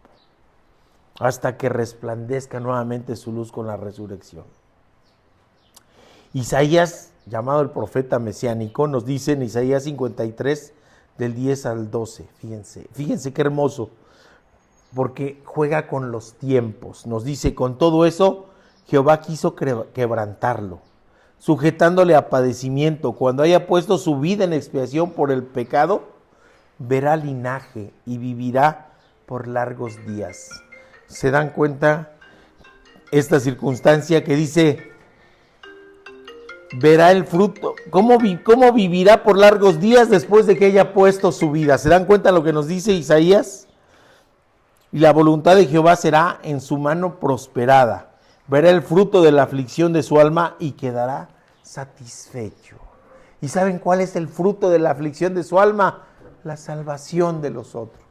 hasta que resplandezca nuevamente su luz con la resurrección. Isaías, llamado el profeta mesiánico, nos dice en Isaías 53, del 10 al 12, fíjense qué hermoso, porque juega con los tiempos. Nos dice, con todo eso, Jehová quiso quebrantarlo, sujetándole a padecimiento. Cuando haya puesto su vida en expiación por el pecado, verá linaje y vivirá por largos días. ¿Se dan cuenta esta circunstancia que dice, verá el fruto? ¿Cómo vivirá por largos días después de que haya puesto su vida? ¿Se dan cuenta lo que nos dice Isaías? Y la voluntad de Jehová será en su mano prosperada. verá el fruto de la aflicción de su alma y quedará satisfecho. ¿Y saben cuál es el fruto de la aflicción de su alma? La salvación de los otros.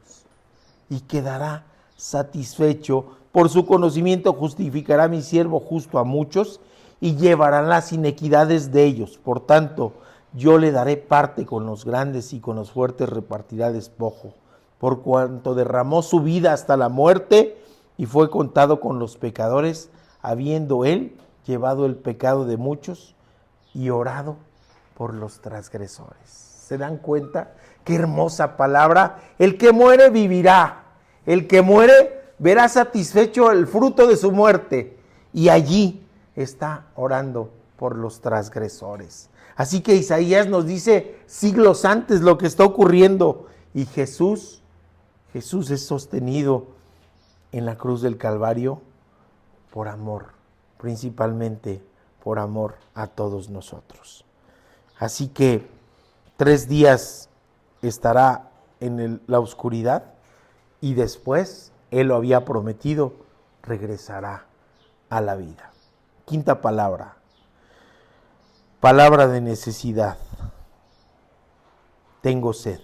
Y quedará satisfecho. Por su conocimiento justificará mi siervo justo a muchos y llevarán las inequidades de ellos. Por tanto, yo le daré parte con los grandes y con los fuertes repartirá despojo. Por cuanto derramó su vida hasta la muerte y fue contado con los pecadores, habiendo él llevado el pecado de muchos y orado por los transgresores. ¿Se dan cuenta? Qué hermosa palabra. El que muere vivirá. El que muere verá satisfecho el fruto de su muerte. Y allí está orando por los transgresores. Así que Isaías nos dice siglos antes lo que está ocurriendo. Y Jesús es sostenido en la cruz del Calvario por amor, principalmente por amor a todos nosotros. Así que 3 días estará en la oscuridad y después, Él lo había prometido, regresará a la vida. 5ª palabra, palabra de necesidad. Tengo sed.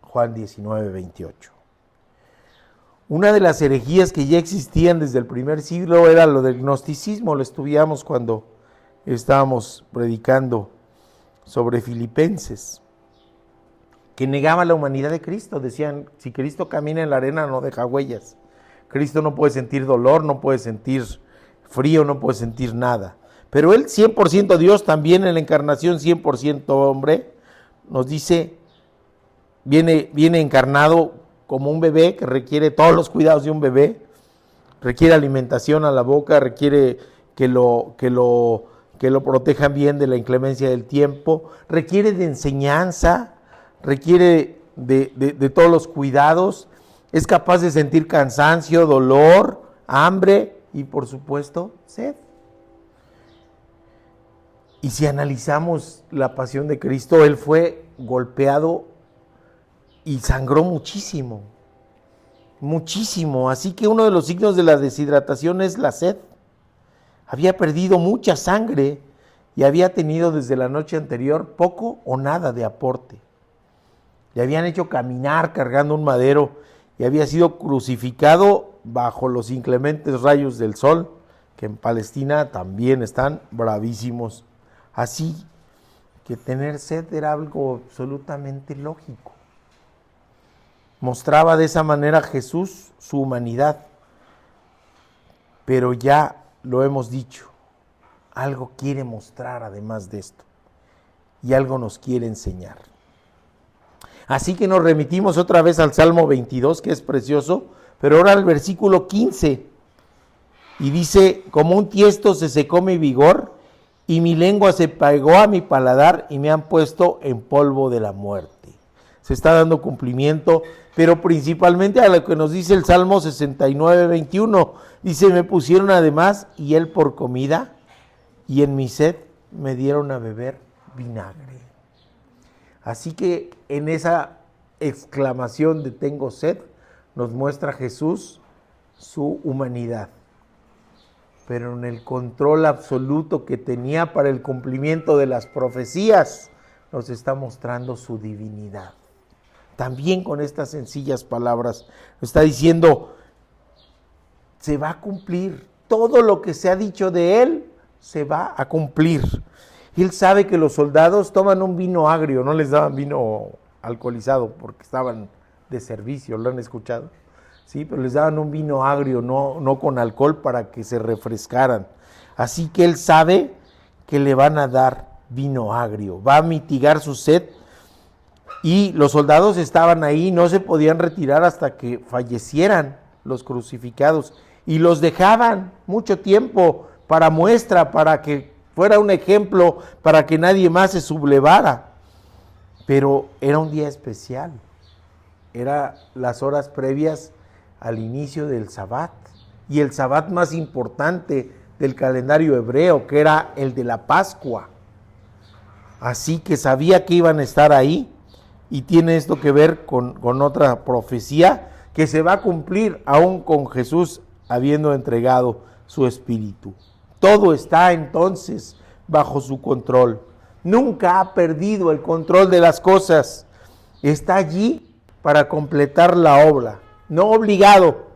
Juan 19:28. Una de las herejías que ya existían desde el primer siglo era lo del gnosticismo. Lo estudiamos cuando estábamos predicando sobre Filipenses, que negaba la humanidad de Cristo. Decían, si Cristo camina en la arena no deja huellas. Cristo no puede sentir dolor, no puede sentir frío, no puede sentir nada. Pero Él, 100% Dios, también en la encarnación 100% hombre, nos dice, viene encarnado como un bebé que requiere todos los cuidados de un bebé, requiere alimentación a la boca, requiere que lo protejan bien de la inclemencia del tiempo, requiere de enseñanza, requiere de todos los cuidados, es capaz de sentir cansancio, dolor, hambre y por supuesto sed. Y si analizamos la pasión de Cristo, Él fue golpeado y sangró muchísimo, muchísimo. Así que uno de los signos de la deshidratación es la sed. Había perdido mucha sangre y había tenido desde la noche anterior poco o nada de aporte. Le habían hecho caminar cargando un madero y había sido crucificado bajo los inclementes rayos del sol, que en Palestina también están bravísimos. Así que tener sed era algo absolutamente lógico. Mostraba de esa manera Jesús su humanidad. Pero ya lo hemos dicho, algo quiere mostrar además de esto. Y algo nos quiere enseñar. Así que nos remitimos otra vez al Salmo 22, que es precioso, pero ahora al versículo 15. Y dice, como un tiesto se secó mi vigor, y mi lengua se pegó a mi paladar, y me han puesto en polvo de la muerte. Se está dando cumplimiento, pero principalmente a lo que nos dice el Salmo 69, 21. Dice, me pusieron además hiel por comida, y en mi sed me dieron a beber vinagre. Así que en esa exclamación de tengo sed, nos muestra Jesús su humanidad. Pero en el control absoluto que tenía para el cumplimiento de las profecías, nos está mostrando su divinidad. También con estas sencillas palabras, nos está diciendo, se va a cumplir, todo lo que se ha dicho de él, se va a cumplir. Y él sabe que los soldados toman un vino agrio, no les daban vino alcoholizado porque estaban de servicio, ¿lo han escuchado? Sí, pero les daban un vino agrio, no con alcohol para que se refrescaran. Así que él sabe que le van a dar vino agrio, va a mitigar su sed. Y los soldados estaban ahí, no se podían retirar hasta que fallecieran los crucificados. Y los dejaban mucho tiempo para muestra, para que fuera un ejemplo, para que nadie más se sublevara. Pero era un día especial. Era las horas previas al inicio del Sabbat. Y el Sabbat más importante del calendario hebreo, que era el de la Pascua. Así que sabía que iban a estar ahí. Y tiene esto que ver con otra profecía que se va a cumplir aún con Jesús habiendo entregado su espíritu. Todo está entonces bajo su control. Nunca ha perdido el control de las cosas. Está allí para completar la obra, no obligado,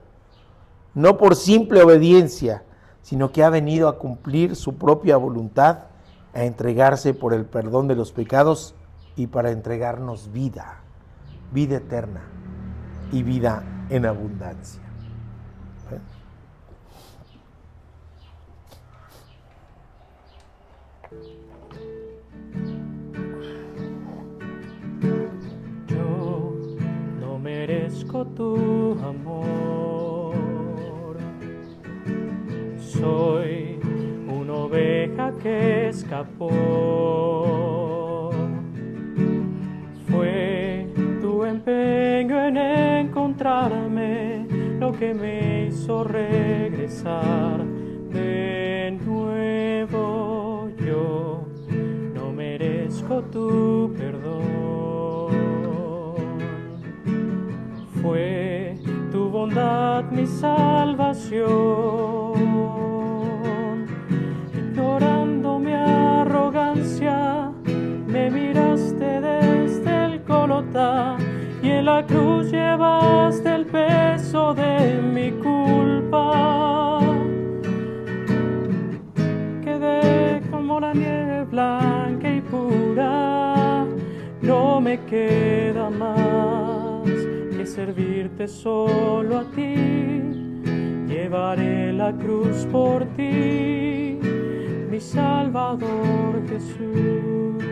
no por simple obediencia, sino que ha venido a cumplir su propia voluntad, a entregarse por el perdón de los pecados y para entregarnos vida, vida eterna y vida en abundancia. Yo no merezco tu amor. Soy una oveja que escapó. Fue tu empeño en encontrarme lo que me hizo regresar de nuevo. Yo no merezco tu perdón. Fue tu bondad mi salvación. Ignorando mi arrogancia, me miraste desde el Gólgota y en la cruz llevaste el peso de mi culpa. Quedé como la nieve blanca y pura, no me queda más que servirte solo a ti. Llevaré la cruz por ti, mi Salvador Jesús.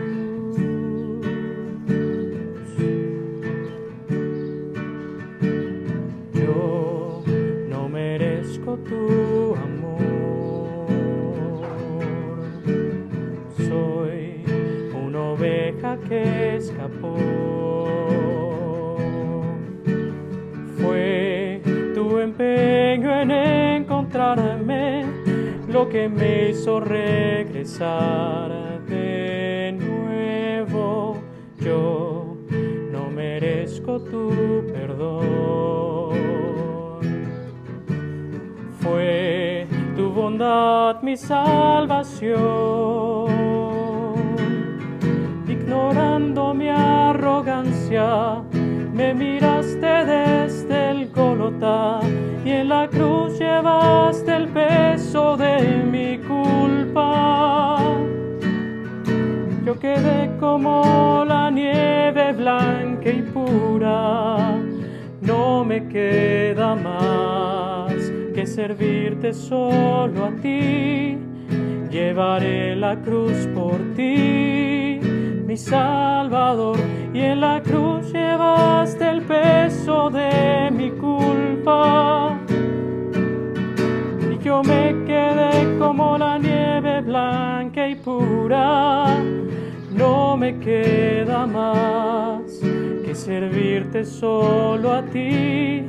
Yo no merezco tu amor. Soy una oveja que escapó. Fue tu empeño en encontrarme lo que me hizo regresar de nuevo. Yo no merezco tu perdón. Fue tu bondad mi salvación. Ignorando mi arrogancia, me miraste desde el Gólgota y en la cruz llevaste el peso de mi culpa. Yo quedé como la nieve blanca y pura, no me queda más que servirte solo a ti. Llevaré la cruz por ti, mi Salvador, y en la cruz llevaste el peso de mi culpa. Y yo me quedé como la nieve blanca y pura, no me queda más que servirte solo a ti.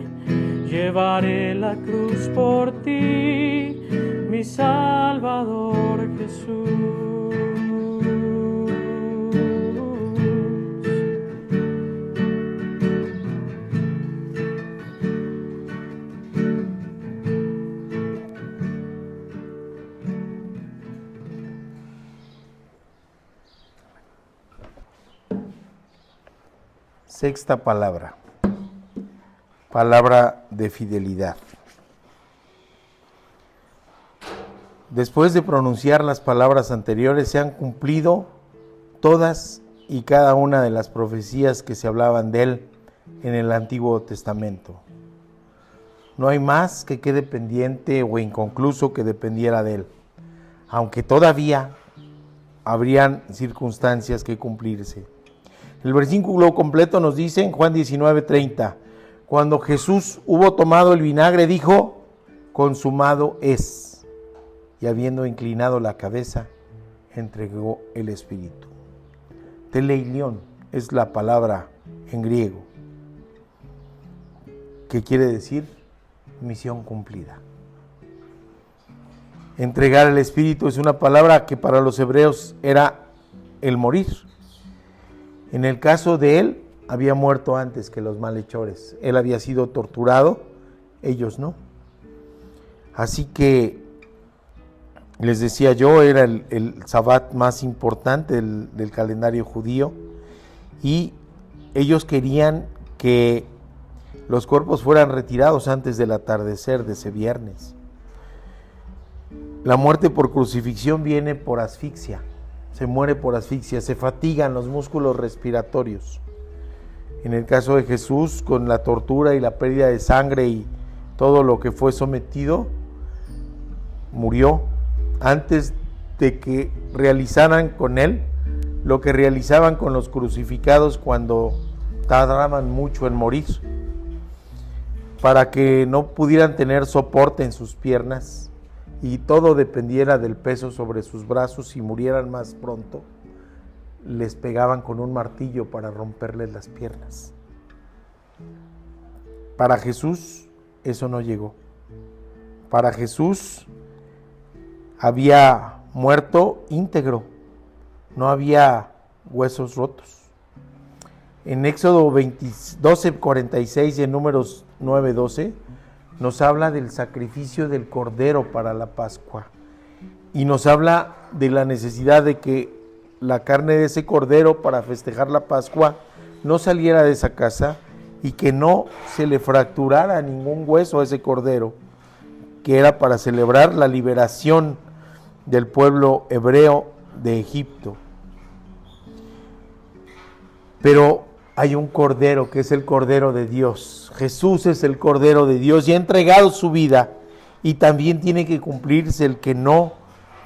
Llevaré la cruz por ti, mi Salvador Jesús. Sexta palabra, palabra de fidelidad. Después de pronunciar las palabras anteriores, se han cumplido todas y cada una de las profecías que se hablaban de él en el Antiguo Testamento. No hay más que quede pendiente o inconcluso que dependiera de él, aunque todavía habrían circunstancias que cumplirse. El versículo completo nos dice en Juan 19:30, cuando Jesús hubo tomado el vinagre, dijo, consumado es, y habiendo inclinado la cabeza, entregó el espíritu. Teleilion es la palabra en griego, que quiere decir misión cumplida. Entregar el espíritu es una palabra que para los hebreos era el morir. En el caso de él, había muerto antes que los malhechores. Él había sido torturado, ellos no. Así que Les decía yo, era el Sabbat más importante del calendario judío, y ellos querían que los cuerpos fueran retirados antes del atardecer de ese viernes. La muerte por crucifixión viene por asfixia, se muere por asfixia, se fatigan los músculos respiratorios. En el caso de Jesús, con la tortura y la pérdida de sangre y todo lo que fue sometido, murió antes de que realizaran con él lo que realizaban con los crucificados cuando tardaban mucho en morir, para que no pudieran tener soporte en sus piernas y todo dependiera del peso sobre sus brazos y murieran más pronto. Les pegaban con un martillo para romperles las piernas. Para Jesús eso no llegó. Para Jesús había muerto íntegro, no había huesos rotos. En Éxodo 12:46 y en Números 9:12 nos habla del sacrificio del cordero para la Pascua y nos habla de la necesidad de que la carne de ese cordero para festejar la Pascua no saliera de esa casa y que no se le fracturara ningún hueso a ese cordero, que era para celebrar la liberación del pueblo hebreo de Egipto. Pero hay un cordero que es el Cordero de Dios. Jesús es el Cordero de Dios y ha entregado su vida, y también tiene que cumplirse el que no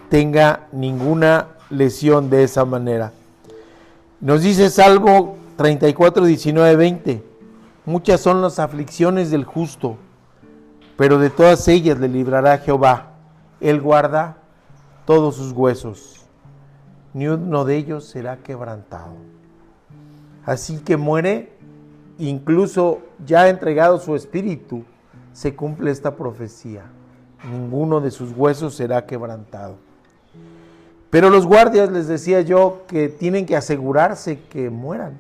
tenga ninguna lesión de esa manera. Nos dice Salmo 34, 19, 20: muchas son las aflicciones del justo, pero de todas ellas le librará Jehová. Él guarda todos sus huesos, ni uno de ellos será quebrantado. Así que muere, incluso ya ha entregado su espíritu, se cumple esta profecía: ninguno de sus huesos será quebrantado. Pero los guardias, les decía yo, que tienen que asegurarse que mueran.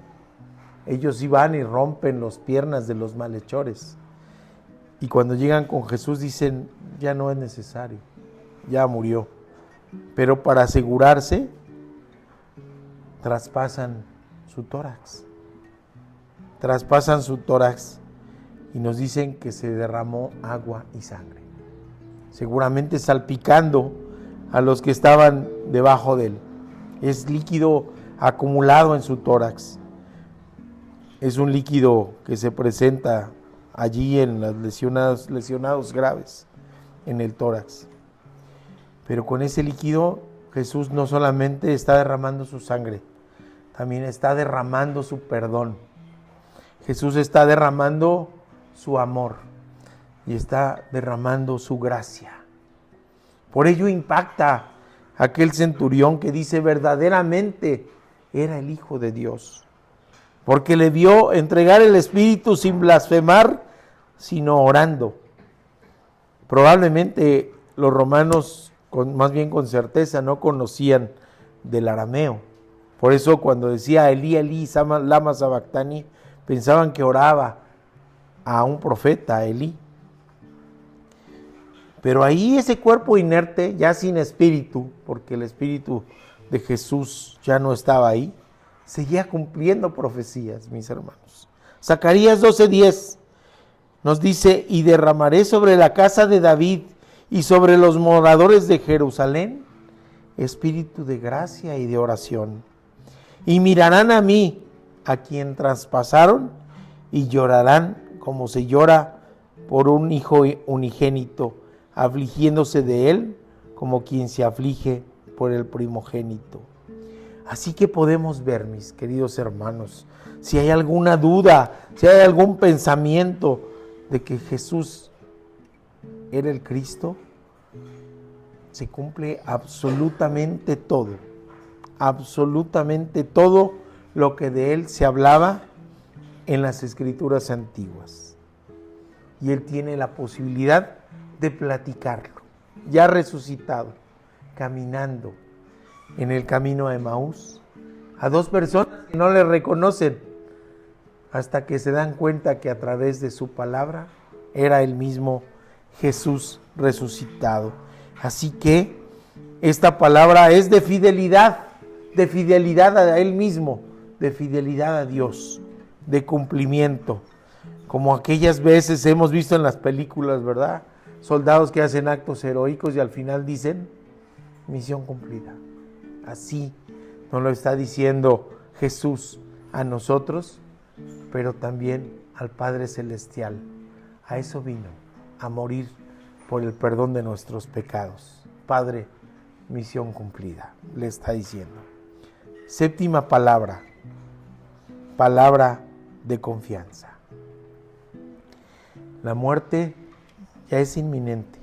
Ellos sí van y rompen las piernas de los malhechores. Y cuando llegan con Jesús dicen: ya no es necesario, ya murió. Pero para asegurarse, traspasan su tórax. Traspasan su tórax y nos dicen que se derramó agua y sangre, seguramente salpicando a los que estaban debajo de él. Es líquido acumulado en su tórax. Es un líquido que se presenta allí en los lesionados graves en el tórax. Pero con ese líquido Jesús no solamente está derramando su sangre, también está derramando su perdón. Jesús está derramando su amor y está derramando su gracia. Por ello impacta a aquel centurión que dice: verdaderamente era el Hijo de Dios, porque le vio entregar el Espíritu sin blasfemar, sino orando. Probablemente los romanos, más bien con certeza, no conocían del arameo. Por eso cuando decía Elí, Elí, lama sabactani, pensaban que oraba a un profeta, a Elí. Pero ahí ese cuerpo inerte, ya sin espíritu, porque el espíritu de Jesús ya no estaba ahí, seguía cumpliendo profecías, mis hermanos. Zacarías 12:10 nos dice: y derramaré sobre la casa de David y sobre los moradores de Jerusalén espíritu de gracia y de oración. Y mirarán a mí, a quien traspasaron, y llorarán como se llora por un hijo unigénito, afligiéndose de él como quien se aflige por el primogénito. Así que podemos ver, mis queridos hermanos, si hay alguna duda, si hay algún pensamiento de que Jesús era el Cristo, se cumple absolutamente todo lo que de él se hablaba en las escrituras antiguas. Y él tiene la posibilidad de platicarlo, ya resucitado, caminando en el camino a Emaús, a dos personas que no le reconocen, hasta que se dan cuenta que a través de su palabra era el mismo Jesús resucitado. Así que Esta palabra es de fidelidad a Él mismo, de fidelidad a Dios, de cumplimiento. Como aquellas veces hemos visto en las películas, ¿verdad? Soldados que hacen actos heroicos y al final dicen, misión cumplida. Así nos lo está diciendo Jesús a nosotros, pero también al Padre Celestial. A eso vino, a morir por el perdón de nuestros pecados. Padre, misión cumplida, le está diciendo. Séptima palabra, palabra de confianza. La muerte ya es inminente.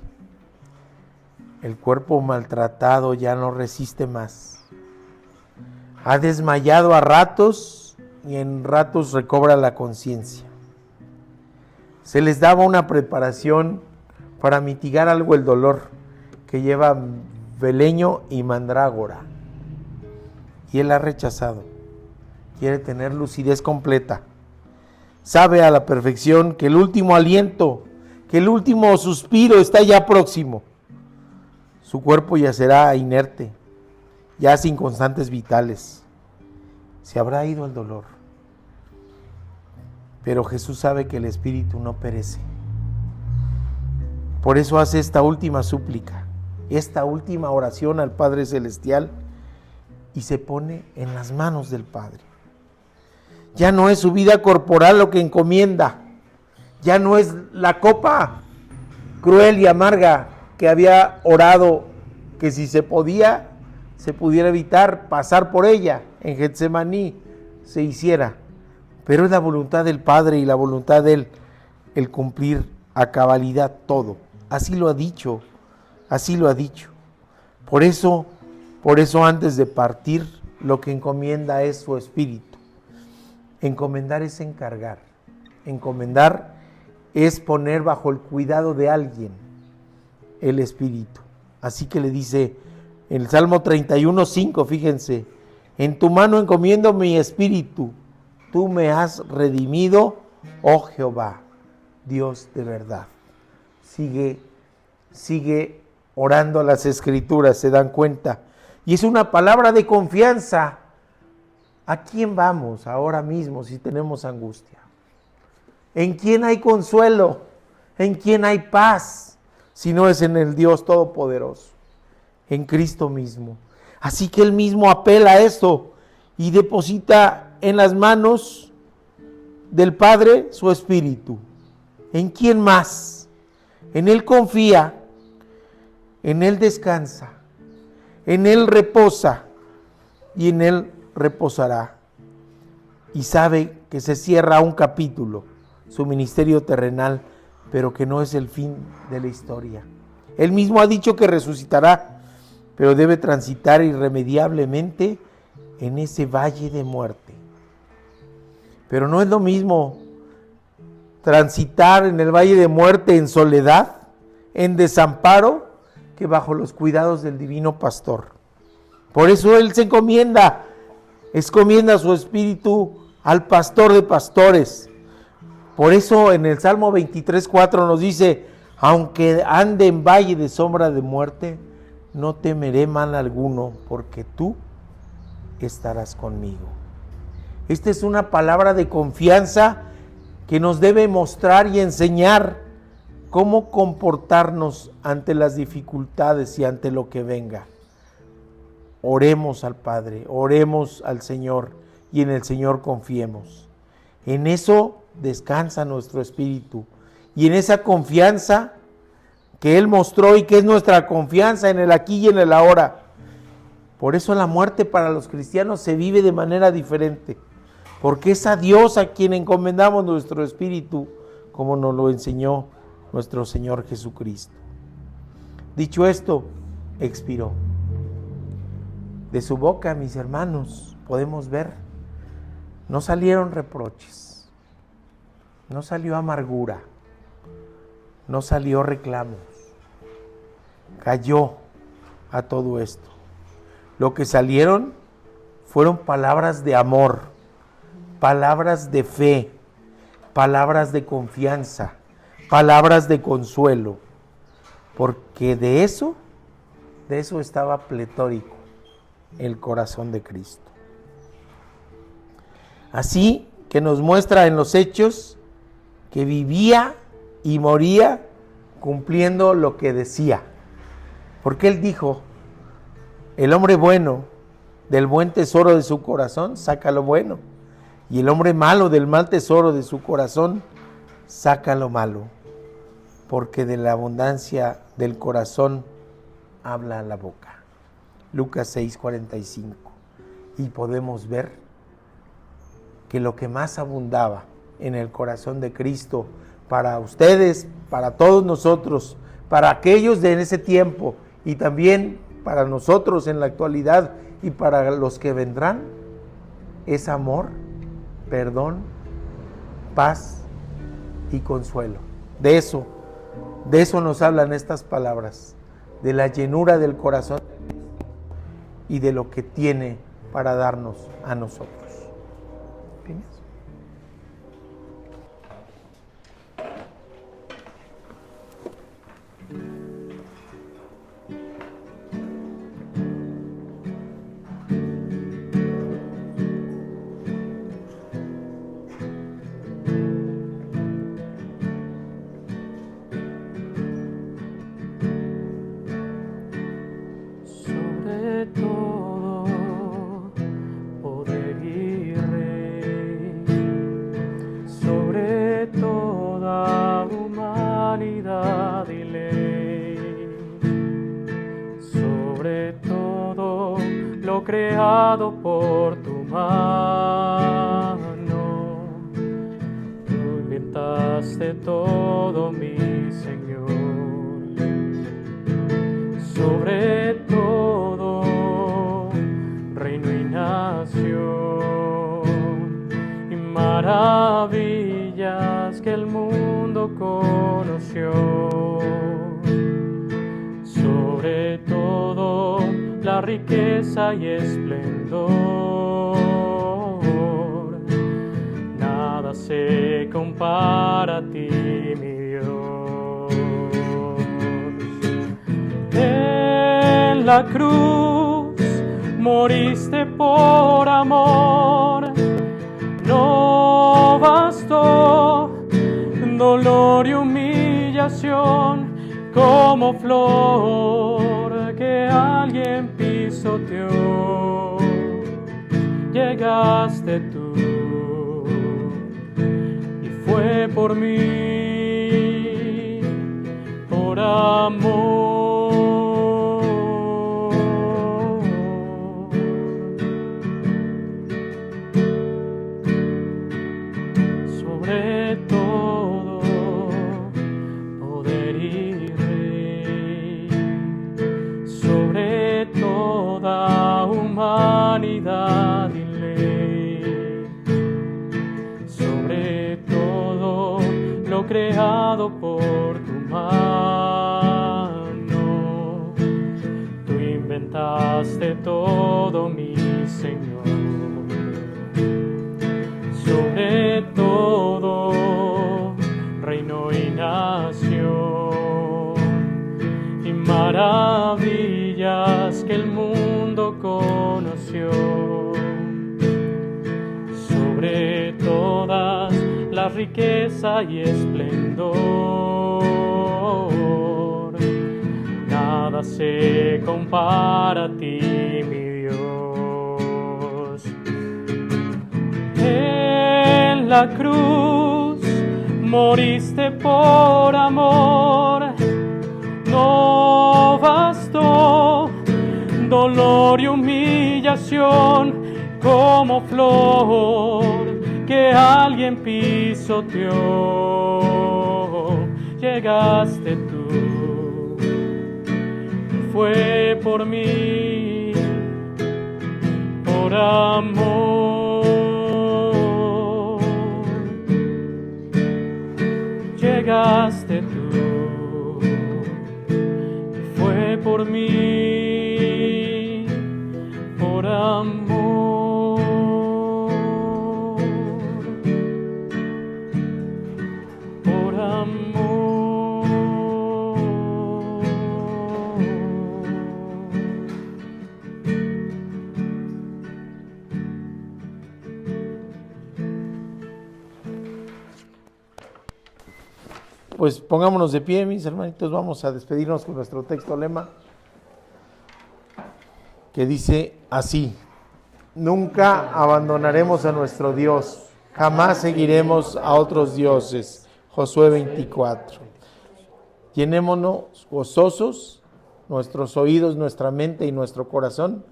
El cuerpo maltratado ya no resiste más. Ha desmayado a ratos y en ratos recobra la conciencia. Se les daba una preparación para mitigar algo el dolor que lleva beleño y mandrágora. Y él ha rechazado. Quiere tener lucidez completa. Sabe a la perfección que el último aliento, que el último suspiro está ya próximo. Su cuerpo ya será inerte, ya sin constantes vitales. Se habrá ido el dolor. Pero Jesús sabe que el espíritu no perece. Por eso hace esta última súplica, esta última oración al Padre Celestial y se pone en las manos del Padre. Ya no es su vida corporal lo que encomienda, ya no es la copa cruel y amarga que había orado que si se pudiera evitar pasar por ella en Getsemaní, se hiciera. Pero es la voluntad del Padre y la voluntad de Él el cumplir a cabalidad todo. Así lo ha dicho, así lo ha dicho. Por eso antes de partir, lo que encomienda es su espíritu. Encomendar es encargar. Encomendar es poner bajo el cuidado de alguien el espíritu. Así que le dice en el Salmo 31:5, fíjense, en tu mano encomiendo mi espíritu, tú me has redimido, oh Jehová, Dios de verdad. Sigue orando las Escrituras, se dan cuenta. Y es una palabra de confianza. ¿A quién vamos ahora mismo si tenemos angustia? ¿En quién hay consuelo? ¿En quién hay paz? Si no es en el Dios Todopoderoso, en Cristo mismo. Así que Él mismo apela a esto y deposita en las manos del Padre su Espíritu. ¿En quién más? En Él confía, en Él descansa, en Él reposa y en Él reposará. Y sabe que se cierra un capítulo, su ministerio terrenal, pero que no es el fin de la historia. Él mismo ha dicho que resucitará, pero debe transitar irremediablemente en ese valle de muerte. Pero no es lo mismo transitar en el valle de muerte en soledad, en desamparo, que bajo los cuidados del divino pastor. Por eso Él se encomienda su espíritu al pastor de pastores. Por eso en el Salmo 23:4 nos dice, aunque ande en valle de sombra de muerte, no temeré mal alguno, porque tú estarás conmigo. Esta es una palabra de confianza que nos debe mostrar y enseñar cómo comportarnos ante las dificultades y ante lo que venga. Oremos al Padre, oremos al Señor y en el Señor confiemos. En eso descansa nuestro espíritu y en esa confianza que Él mostró y que es nuestra confianza en el aquí y en el ahora. Por eso la muerte para los cristianos se vive de manera diferente, porque es a Dios a quien encomendamos nuestro espíritu, como nos lo enseñó nuestro Señor Jesucristo. Dicho esto, expiró. De su boca, mis hermanos, podemos ver, no salieron reproches, no salió amargura, no salió reclamos, cayó a todo esto. Lo que salieron fueron palabras de amor, palabras de fe, palabras de confianza, palabras de consuelo, porque de eso De eso estaba pletórico el corazón de Cristo. Así que nos muestra en los hechos que vivía y moría cumpliendo lo que decía. Porque Él dijo, el hombre bueno del buen tesoro de su corazón saca lo bueno, y el hombre malo del mal tesoro de su corazón saca lo malo, porque de la abundancia del corazón habla la boca. Lucas 6:45. Y podemos ver que lo que más abundaba en el corazón de Cristo para ustedes, para todos nosotros, para aquellos de ese tiempo y también para nosotros en la actualidad y para los que vendrán, es amor, perdón, paz y consuelo. De eso nos hablan estas palabras, de la llenura del corazón y de lo que tiene para darnos a nosotros. ¿Tienes? Sobre todo poder y rey, sobre toda humanidad y ley, sobre todo lo creado por tu mano, tú inventaste todo, mi Señor. Sobre todo, reino y nación, y maravillas que el mundo conoció. Sobre todo, la riqueza y esplendor, nada se compara a ti, mi Dios. En la cruz moriste por amor, no bastó dolor y humillación, como flor que alguien pisoteó. Llegaste tú y fue por mí, por amor. Sobre todo poder y rey, sobre toda humanidad y ley, sobre todo lo creado por tu mano, tú inventaste todo, mi Señor. Sobre todo, reino y nación, y maravillas que el mundo conoció. Sobre todas la riqueza y esplendor, nada se compara a ti, mi Dios. En la cruz moriste por amor, no bastó dolor y humillación, como flor que alguien pisoteó. Llegaste tú, fue por mí, por amor. Llegaste tú, fue por mí, por amor, por amor. pues pongámonos de pie, mis hermanitos, vamos a despedirnos con nuestro texto lema, que dice así: nunca abandonaremos a nuestro Dios, jamás seguiremos a otros dioses. Josué 24. Llenémonos gozosos, nuestros oídos, nuestra mente y nuestro corazón,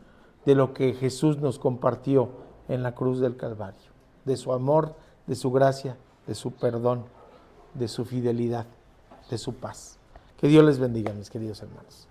de lo que Jesús nos compartió en la cruz del Calvario, de su amor, de su gracia, de su perdón, de su fidelidad, de su paz. Que Dios les bendiga, mis queridos hermanos.